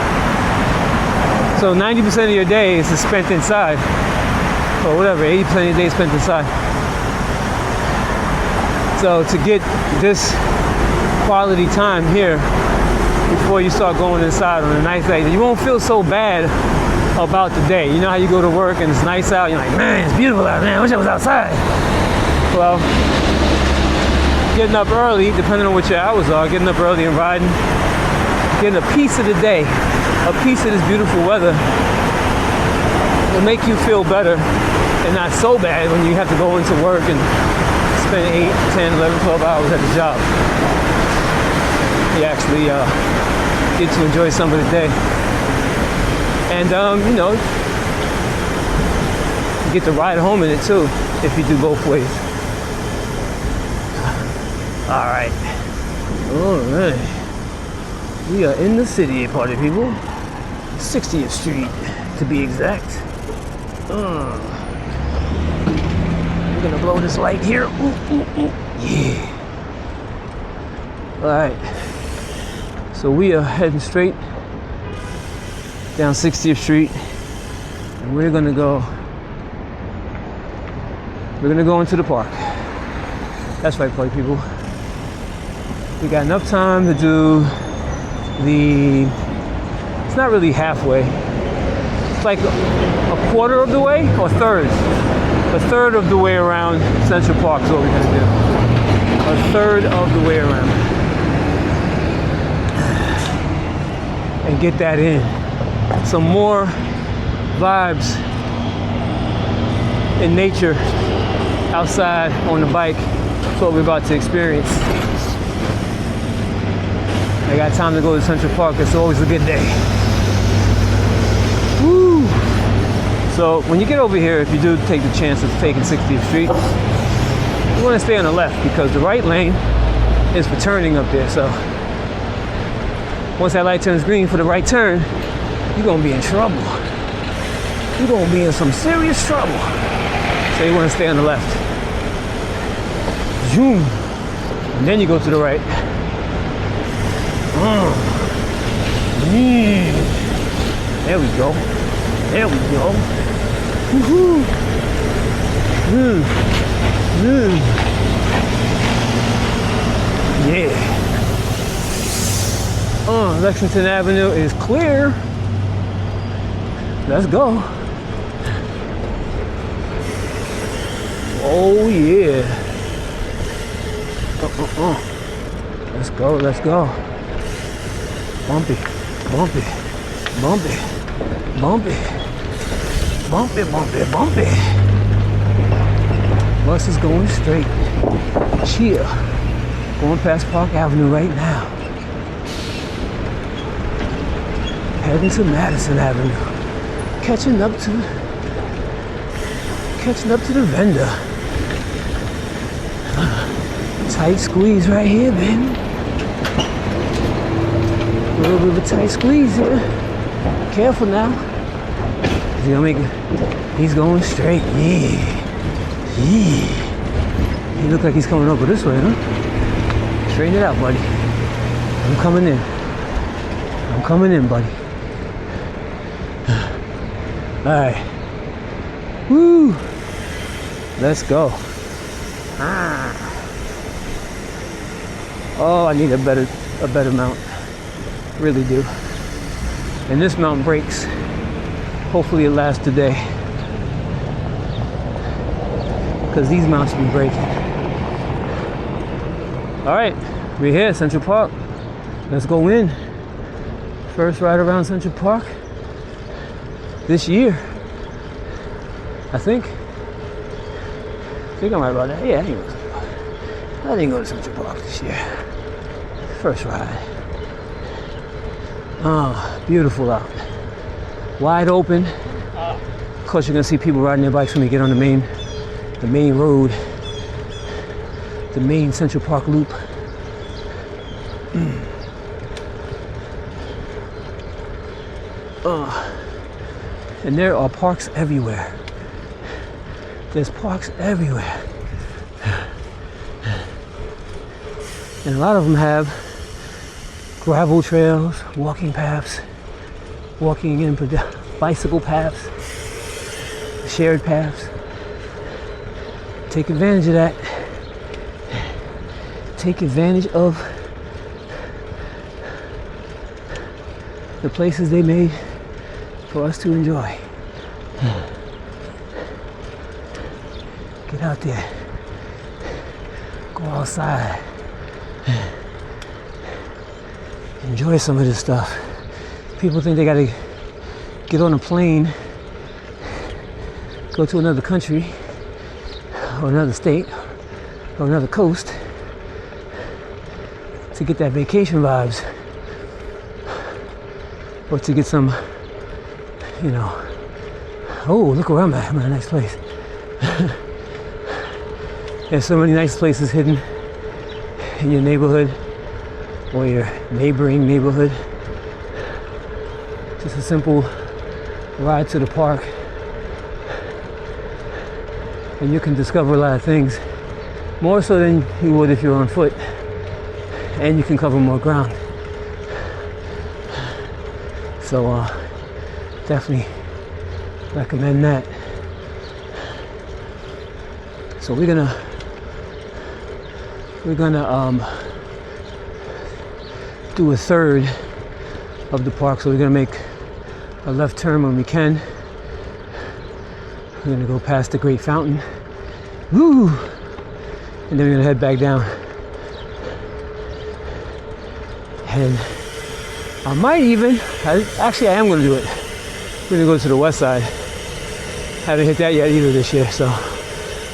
So 90% of your day is spent inside. Or whatever, 80% of your day is spent inside. So to get this quality time here before you start going inside on a nice day, you won't feel so bad about the day. You know how you go to work and it's nice out, you're like, man, it's beautiful out, man, I wish I was outside. Well, getting up early, depending on what your hours are, getting up early and riding, getting a piece of the day, a piece of this beautiful weather will make you feel better and not so bad when you have to go into work and spend 8, 10, 11, 12 hours at the job. You actually get to enjoy some of the day. And, you know, you get to ride home in it too, if you do both ways. All right. We are in the city, party people. 60th Street, to be exact. We're gonna blow this light here. Ooh, ooh, ooh. Yeah. All right. So we are heading straight down 60th Street, and we're gonna go into the park. That's right, party people. We got enough time to do it's not really halfway. It's like a quarter of the way, or a third of the way around Central Park is what we're gonna do. A third of the way around. And get that in. Some more vibes in nature outside on the bike. That's what we're about to experience. I got time to go to Central Park. It's always a good day. Woo! So when you get over here, if you do take the chance of taking 60th Street, you want to stay on the left because the right lane is for turning up there. So once that light turns green for the right turn, you're gonna be in trouble. You're gonna be in some serious trouble. So you want to stay on the left. Zoom. And then you go to the right. There we go. There we go. Woohoo. Yeah. Lexington Avenue is clear. Let's go. Oh yeah. Let's go, let's go. Bumpy, bumpy, bumpy, bumpy, bumpy, bumpy, bumpy. Bus is going straight. Cheer. Going past Park Avenue right now. Heading to Madison Avenue. Catching up to the vendor. Tight squeeze right here, baby. A little bit of a tight squeeze here. Careful now. He's gonna make it. He's going straight. Yeah. Yeah. He looks like he's coming over this way, huh? Straighten it out, buddy. I'm coming in. I'm coming in, buddy. All right. Woo. Let's go. Oh, I need a better mount. Really do. And this mount breaks. Hopefully it lasts today. Because these mounts be breaking. All right, we're here, Central Park. Let's go in. First ride around Central Park this year. I think I'm right about that. Yeah, I didn't go to Central Park this year. First ride. Oh, beautiful out. Wide open. Of course, you're gonna see people riding their bikes when they get on the main road, the main Central Park loop. And there are parks everywhere. There's parks everywhere. And a lot of them have gravel trails, walking paths, walking in bicycle paths, shared paths. Take advantage of that. Take advantage of the places they made for us to enjoy. Get out there. Go outside. Enjoy some of this stuff. People think they gotta get on a plane, go to another country, or another state, or another coast to get that vacation vibes, or to get some, you know, oh, look where I'm at. I'm in a nice place. There's so many nice places hidden in your neighborhood or your neighboring neighborhood. Just a simple ride to the park, and you can discover a lot of things, more so than you would if you're on foot, and you can cover more ground. So definitely recommend that. So we're gonna do a third of the park. So we're gonna make a left turn when we can. We're gonna go past the Great Fountain. Woo! And then we're gonna head back down. And I might even, actually I am gonna do it. We're gonna go to the west side. Haven't hit that yet either this year, so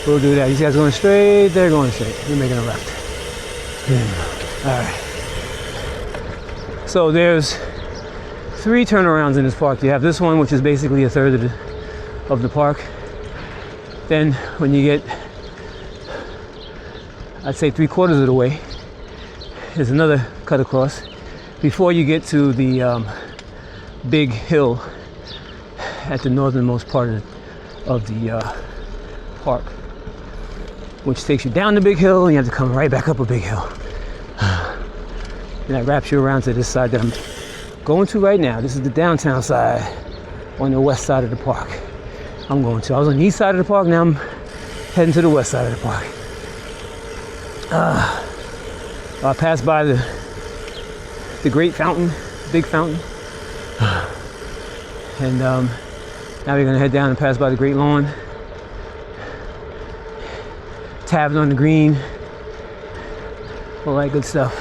we'll do that. These guys going straight, they're going straight. We're making a left. All right. So there's 3 turnarounds in this park. You have this one, which is basically a third of the park. Then when you get, I'd say 3/4 of the way, there's another cut across before you get to the big hill at the northernmost part of the park, which takes you down the big hill and you have to come right back up a big hill. And that wraps you around to this side that I'm going to right now. This is the downtown side on the west side of the park. I was on the east side of the park, now I'm heading to the west side of the park. I passed by the Great Fountain, big fountain. And now we're gonna head down and pass by the Great Lawn. Tavern on the Green, all that good stuff.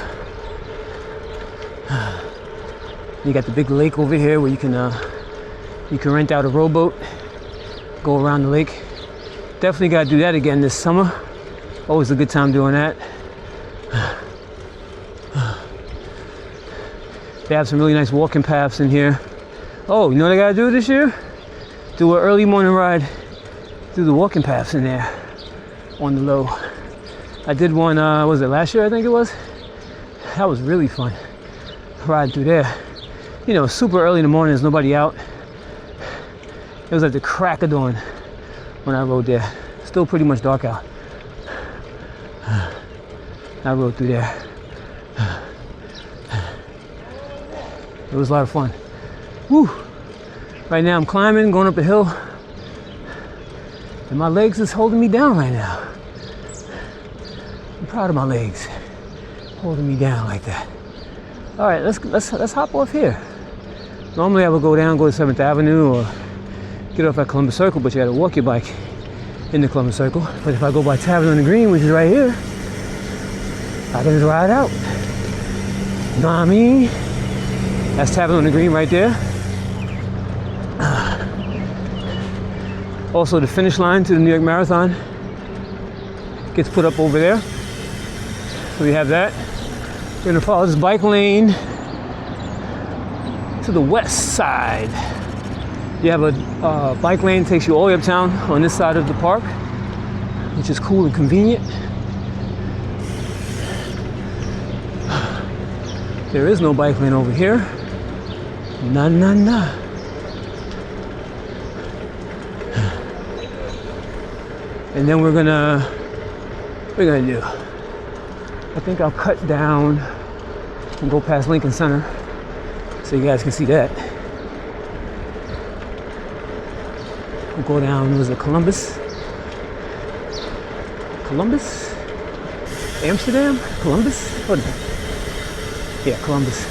You got the big lake over here where you can rent out a rowboat, go around the lake. Definitely got to do that again this summer. Always a good time doing that. They have some really nice walking paths in here. Oh, you know what I got to do this year? Do an early morning ride through the walking paths in there on the low. I did one, was it last year I think it was? That was really fun. Riding through there. You know, super early in the morning, there's nobody out. It was like the crack of dawn when I rode there. Still pretty much dark out. I rode through there. It was a lot of fun. Woo! Right now I'm climbing, going up a hill, and my legs is holding me down right now. I'm proud of my legs, holding me down like that. All right, let's hop off here. Normally I would go down, go to 7th Avenue, or get off at Columbus Circle, but you gotta walk your bike in the Columbus Circle. But if I go by Tavern on the Green, which is right here, I can just ride out. You know what I mean? That's Tavern on the Green right there. Also, the finish line to the New York Marathon gets put up over there. So we have that. We're gonna follow this bike lane to the west side. You have a bike lane takes you all the way uptown on this side of the park, which is cool and convenient. There is no bike lane over here. Nah. And then what we're gonna do, I think I'll cut down and go past Lincoln Center so you guys can see that. We'll go down, was it Columbus? Amsterdam? Columbus? What is it? Yeah, Columbus.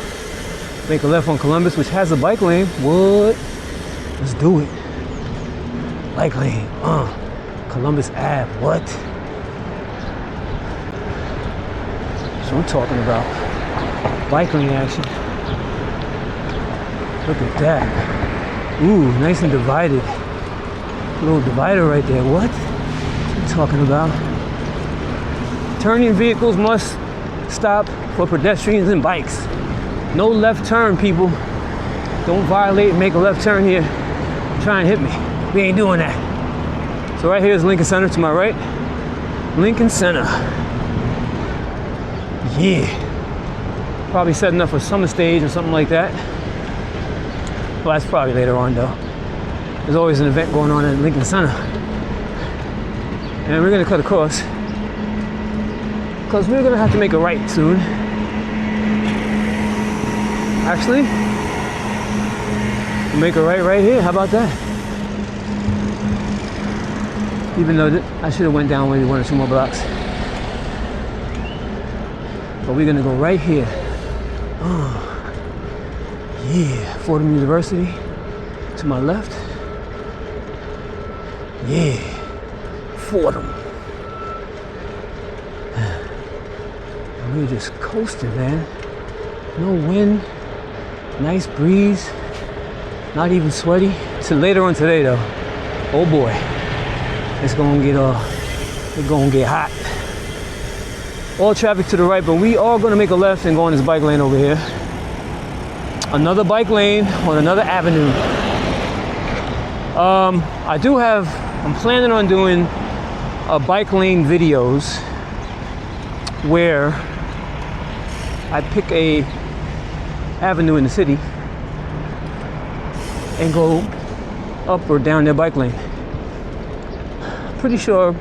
Make a left on Columbus, which has a bike lane. What? Let's do it. Bike lane. Columbus Ave. What? That's what I'm talking about. Bike lane action. Look at that. Ooh, nice and divided. Little divider right there. What? What are you talking about? Turning vehicles must stop for pedestrians and bikes. No left turn, people. Don't violate and make a left turn here. Try and hit me. We ain't doing that. So right here is Lincoln Center to my right. Lincoln Center. Yeah. Probably setting up for summer stage or something like that. Well, that's probably later on though. There's always an event going on at Lincoln Center. And we're gonna cut across because we're gonna have to make a right soon. Actually, we'll make a right here. How about that? Even though I should have went down maybe 1 or 2 more blocks. But we're gonna go right here. Oh, yeah, Fordham University to my left. Yeah, Fordham. And we're just coasting, man. No wind, nice breeze, not even sweaty. So later on today though, oh boy, it's gonna get hot. All traffic to the right, but we are gonna make a left and go on this bike lane over here. Another bike lane on another avenue. I'm planning on doing bike lane videos where I pick a avenue in the city and go up or down their bike lane. Pretty sure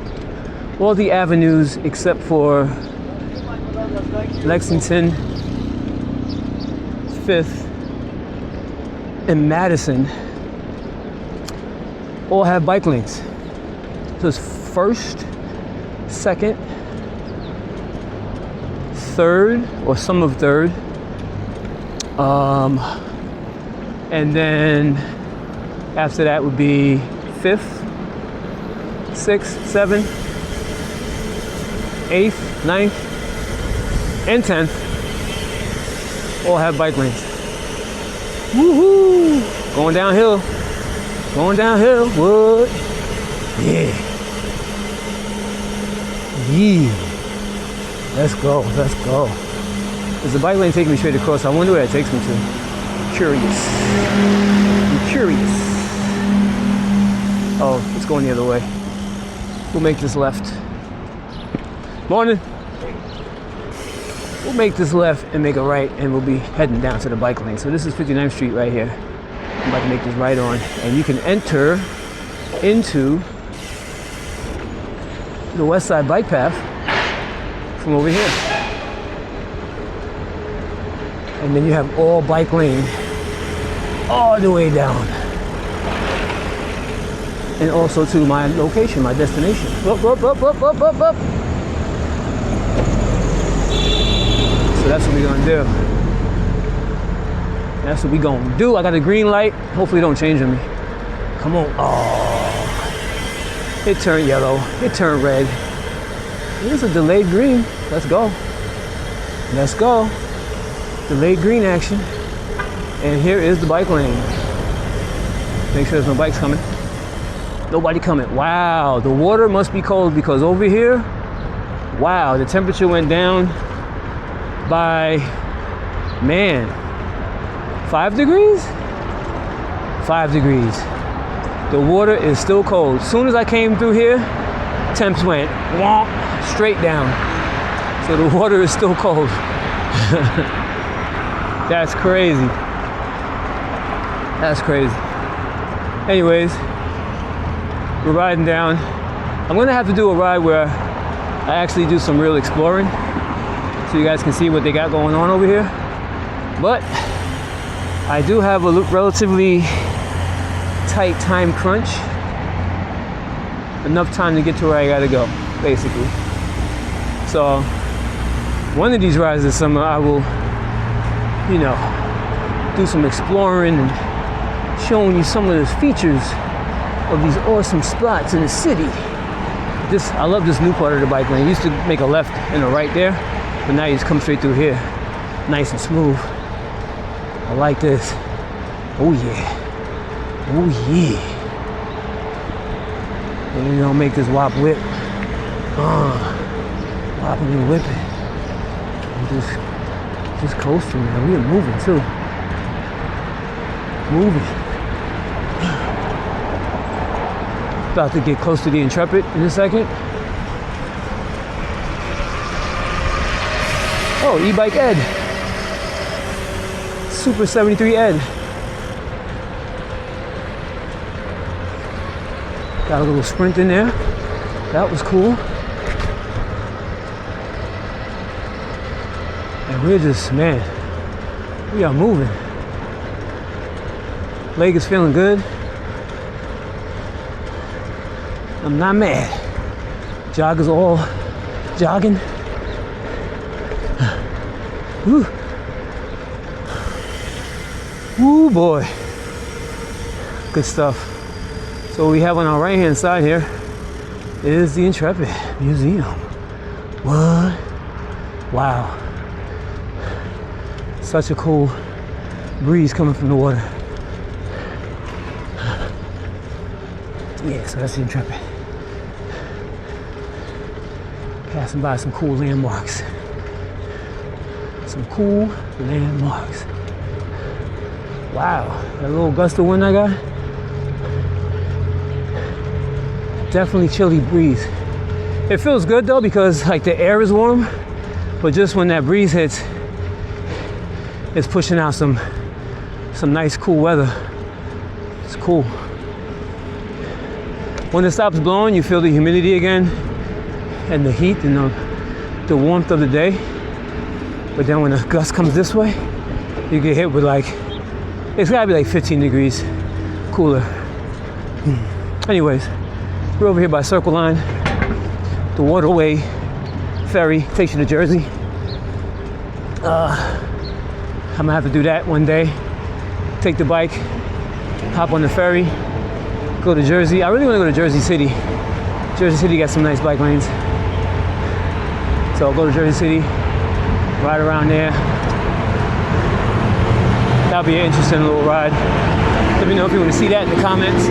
all the avenues except for Lexington, 5th, and Madison all have bike lanes. So it's 1st, 2nd, 3rd, or some of 3rd, and then after that would be 5th, 6th, 7th, 8th, 9th, and 10th all have bike lanes. Woohoo! Going downhill. What? Yeah. Let's go. Is the bike lane taking me straight across? I wonder where it takes me to. I'm curious. Oh, it's going the other way. We'll make this left. Morning. We'll make this left and make a right, and we'll be heading down to the bike lane. So this is 59th Street right here. I'm about to make this right on, and you can enter into the West Side bike path from over here. And then you have all bike lane all the way down. And also to my location, my destination. Up. So that's what we're gonna do. I got a green light. Hopefully it don't change on me. Come on. Oh. It turned yellow. It turned red. Here's a delayed green. Let's go. Delayed green action. And here is the bike lane. Make sure there's no bikes coming. Nobody coming. Wow, the water must be cold because over here, wow, the temperature went down by, 5 degrees? 5 degrees. The water is still cold. As soon as I came through here, temps went womp, straight down. So the water is still cold. That's crazy. Anyways, we're riding down I'm gonna have to do a ride where I actually do some real exploring so you guys can see what they got going on over here. But I do have a relatively tight time crunch. Enough time to get to where I gotta go, basically. So one of these rides this summer I will, you know, do some exploring and showing you some of the features of these awesome spots in the city. I love this new part of the bike lane. You used to make a left and a right there, but now you just come straight through here, nice and smooth. I like this. Oh yeah, oh yeah. And then gonna make this wop whip. Whopping and whipping. And just coasting, man. We are moving too. Moving. About to get close to the Intrepid in a second. Oh, e-bike Ed. Super 73 Ed. Got a little sprint in there. That was cool. And we're just, man, we are moving. Leg is feeling good. I'm not mad. Joggers all jogging. Woo. Woo boy. Good stuff. So what we have on our right hand side here is the Intrepid Museum. What? Wow. Such a cool breeze coming from the water. Yeah, so that's the Intrepid. Passing by some cool landmarks. Some cool landmarks. Wow, that little gust of wind I got. Definitely chilly breeze. It feels good though because like the air is warm, but just when that breeze hits, it's pushing out some nice cool weather. It's cool. When it stops blowing, you feel the humidity again and the heat and the warmth of the day. But then when the gust comes this way, you get hit with like, it's gotta be like 15 degrees cooler. Anyways, we're over here by Circle Line. The Waterway ferry takes you to Jersey. I'm gonna have to do that one day. Take the bike, hop on the ferry, go to Jersey. I really wanna go to Jersey City. Jersey City got some nice bike lanes. So I'll go to Jersey City, ride around there. That'll be an interesting little ride. Let me know if you want to see that in the comments.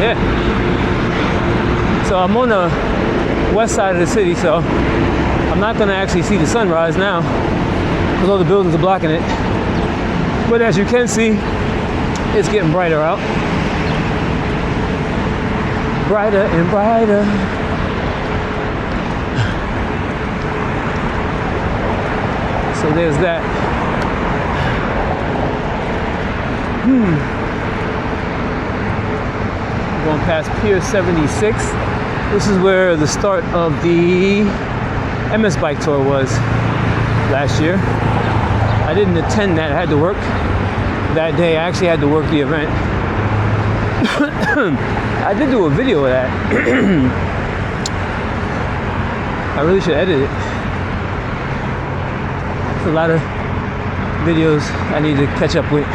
Yeah. So I'm on the west side of the city, so I'm not gonna actually see the sunrise now because all the buildings are blocking it. But as you can see, it's getting brighter out. Brighter and brighter. So there's that. Going past Pier 76. This is where the start of the MS Bike Tour was last year. I didn't attend that. I had to work that day. I actually had to work the event. I did do a video of that. I really should edit it. There's a lot of videos I need to catch up with.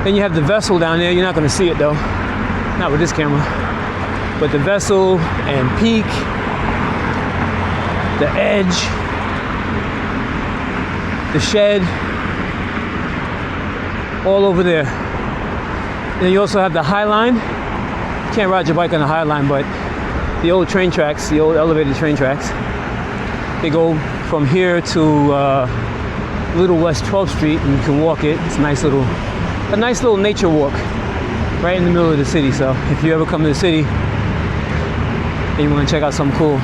Then you have the Vessel down there. You're not going to see it though. Not with this camera. But the Vessel and Peak, the Edge, the Shed, all over there. Then you also have the High Line. You can't ride your bike on the High Line, but the old train tracks, the old elevated train tracks, they go from here to Little West 12th Street, and you can walk it. It's a nice little nature walk right in the middle of the city. So if you ever come to the city and you want to check out something cool,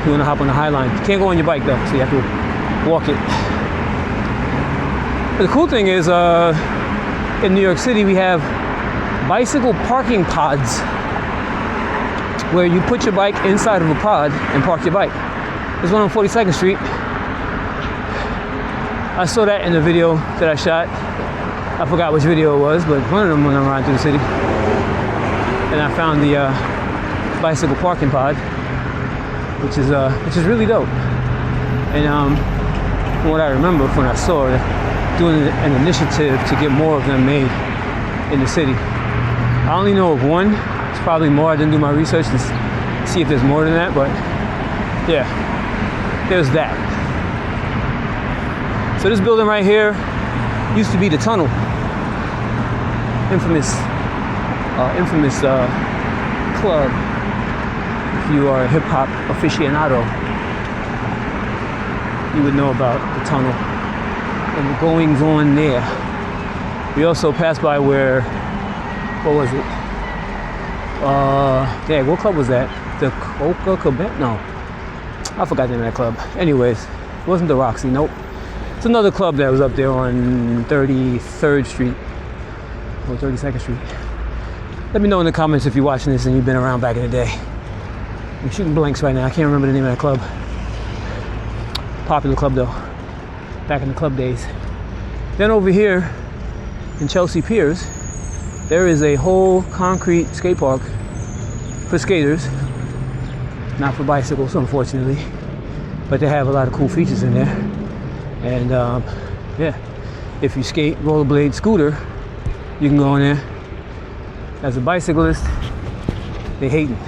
you want to hop on the High Line. You can't go on your bike though, so you have to walk it. But the cool thing is, in New York City, we have bicycle parking pods where you put your bike inside of a pod and park your bike. There's one on 42nd Street. I saw that in the video that I shot. I forgot which video it was, but one of them when I'm riding through the city. And I found the bicycle parking pod, which is really dope. And from what I remember from when I saw it, doing an initiative to get more of them made in the city. I only know of one. It's probably more. I didn't do my research to see if there's more than that, but yeah, there's that. So this building right here used to be the tunnel. Infamous club. If you are a hip hop aficionado, you would know about the tunnel and the goings on there. We also passed by where, what was it? Dang, what club was that? The Coca Cabana? No, I forgot the name of that club. Anyways, it wasn't the Roxy, nope. It's another club that was up there on 33rd Street or 32nd Street. Let me know in the comments if you're watching this and you've been around back in the day. I'm shooting blanks right now. I can't remember the name of that club. Popular club though, back in the club days. Then over here in Chelsea Piers, there is a whole concrete skate park for skaters, not for bicycles, unfortunately, but they have a lot of cool features in there. And yeah, if you skate, rollerblade, scooter, you can go in there. As a bicyclist, they hating,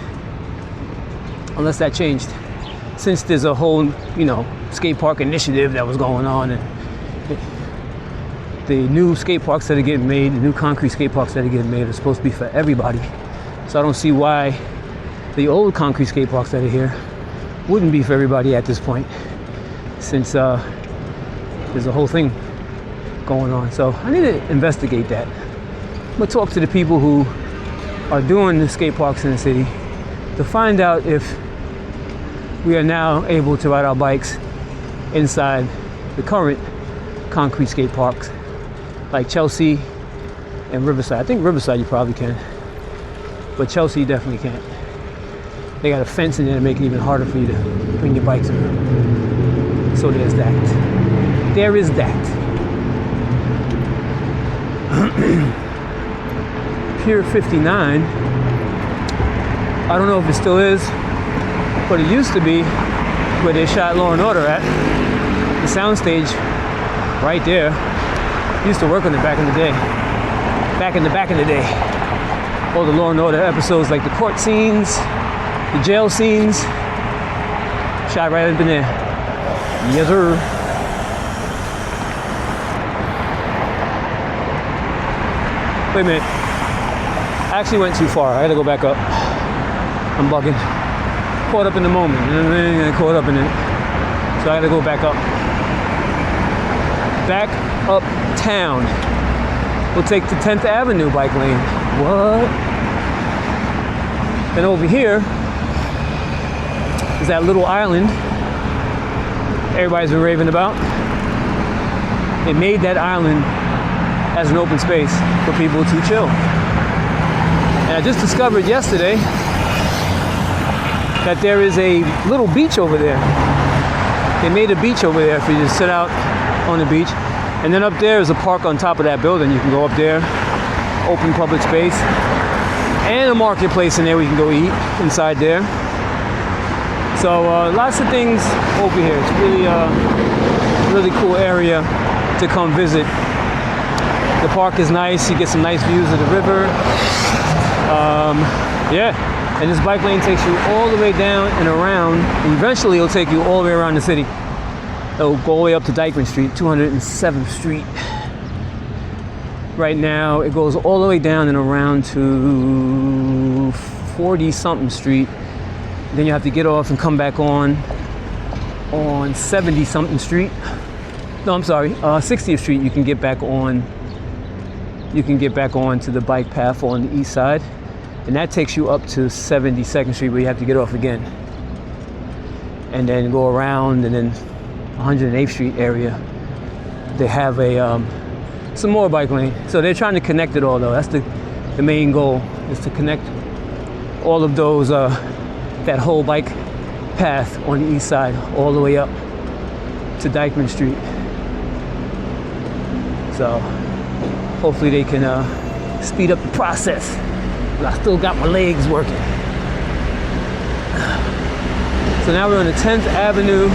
unless that changed. Since there's a whole, skate park initiative that was going on, and the new skate parks that are getting made, the new concrete skate parks that are getting made are supposed to be for everybody. So I don't see why the old concrete skate parks that are here wouldn't be for everybody at this point, since there's a whole thing going on. So I need to investigate that. I'm gonna talk to the people who are doing the skate parks in the city to find out if we are now able to ride our bikes inside the current concrete skate parks like Chelsea and Riverside. I think Riverside you probably can, but Chelsea you definitely can't. They got a fence in there to make it even harder for you to bring your bikes in. So there's that. There is that. Pier 59, I don't know if it still is, but it used to be where they shot Law and Order at. The soundstage right there. Used to work on it back in the day. Back in the day. All the Law and Order episodes, like the court scenes, the jail scenes, shot right up in there. Yes, sir. Wait a minute. I actually went too far. I gotta go back up. I'm bugging. Caught up in the moment. Caught up in it. So I gotta go back up. Back uptown. We'll take the 10th Avenue bike lane. What? Then over here is that little island everybody's been raving about. They made that island as an open space for people to chill. And I just discovered yesterday that there is a little beach over there. They made a beach over there for you to sit out on the beach. And then up there is a park on top of that building. You can go up there, open public space, and a marketplace in there we can go eat inside there. So lots of things over here. It's really really cool area to come visit. The park is nice. You get some nice views of the river. Yeah, and this bike lane takes you all the way down and around. And eventually it'll take you all the way around the city. It'll go all the way up to Dyckman Street, 207th Street. Right now it goes all the way down and around to 40-something Street. Then you have to get off and come back on 70-something Street. No, I'm sorry, 60th Street. You can get back on to the bike path on the east side, and that takes you up to 72nd Street, where you have to get off again, and then go around, and then 108th Street area. They have a some more bike lane. So they're trying to connect it all though. That's the main goal, is to connect all of those, that whole bike path on the east side all the way up to Dyckman Street. So hopefully they can speed up the process. But I still got my legs working. So now we're on the 10th Avenue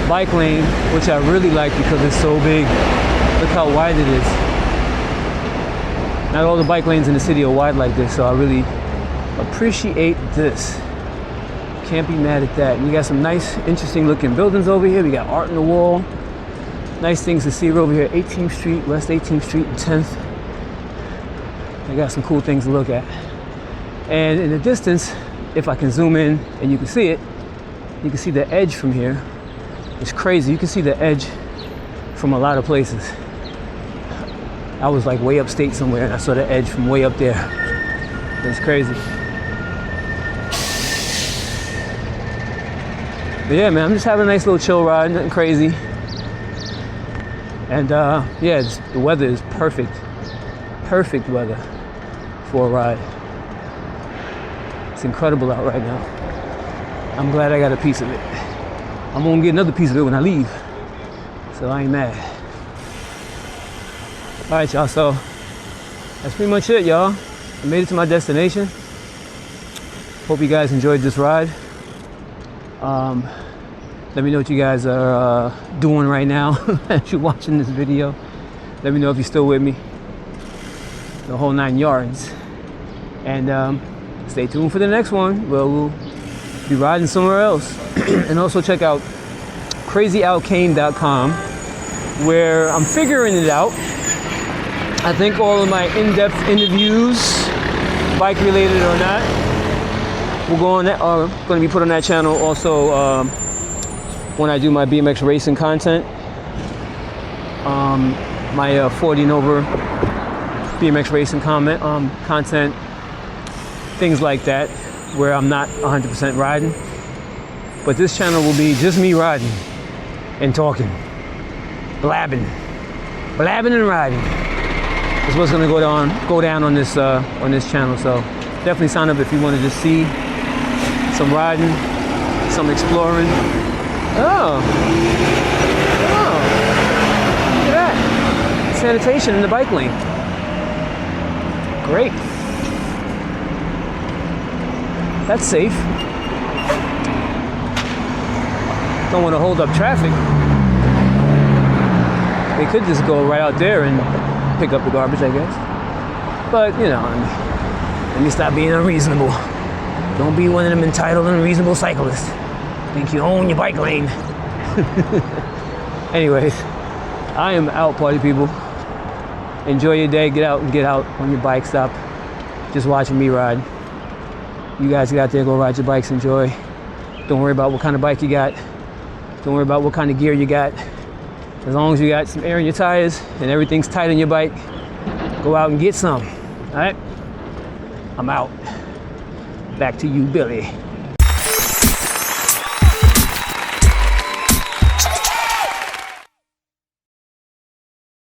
bike lane, which I really like because it's so big. Look how wide it is. Not all the bike lanes in the city are wide like this, so I really appreciate this. Can't be mad at that. And you got some nice, interesting looking buildings over here. We got art on the wall. Nice things to see over here. 18th Street, West 18th Street and 10th. I got some cool things to look at. And in the distance, if I can zoom in and you can see it, you can see the edge from here. It's crazy. You can see the edge from a lot of places. I was like way upstate somewhere and I saw the edge from way up there. It's crazy. But yeah, man, I'm just having a nice little chill ride, nothing crazy. And yeah, the weather is perfect. Perfect weather for a ride. It's incredible out right now. I'm glad I got a piece of it. I'm gonna get another piece of it when I leave. So I ain't mad. All right, y'all, so that's pretty much it, y'all. I made it to my destination. Hope you guys enjoyed this ride. Let me know what you guys are doing right now as you're watching this video. Let me know if you're still with me. The whole 9 yards. And stay tuned for the next one where we'll be riding somewhere else. And also check out crazyoutcane.com, where I'm figuring it out. I think all of my in-depth interviews, bike related or not, will go on that, are going to be put on that channel. Also, when I do my BMX racing content, my 40 and over BMX racing content, things like that, where I'm not 100% riding. But this channel will be just me riding and talking, blabbing and riding. Is what's going to go down on this channel. So definitely sign up if you want to just see some riding, some exploring. Oh, look at that! Sanitation in the bike lane. Great. That's safe. Don't want to hold up traffic. They could just go right out there and pick up the garbage, I guess. But, you know, let me stop being unreasonable. Don't be one of them entitled and unreasonable cyclists. Think you own your bike lane. Anyways, I am out, party people. Enjoy your day. Get out on your bike. Stop just watching me ride. You guys get out there, go ride your bikes, enjoy. Don't worry about what kind of bike you got. Don't worry about what kind of gear you got. As long as you got some air in your tires and everything's tight on your bike, go out and get some. All right? I'm out. Back to you, Billy.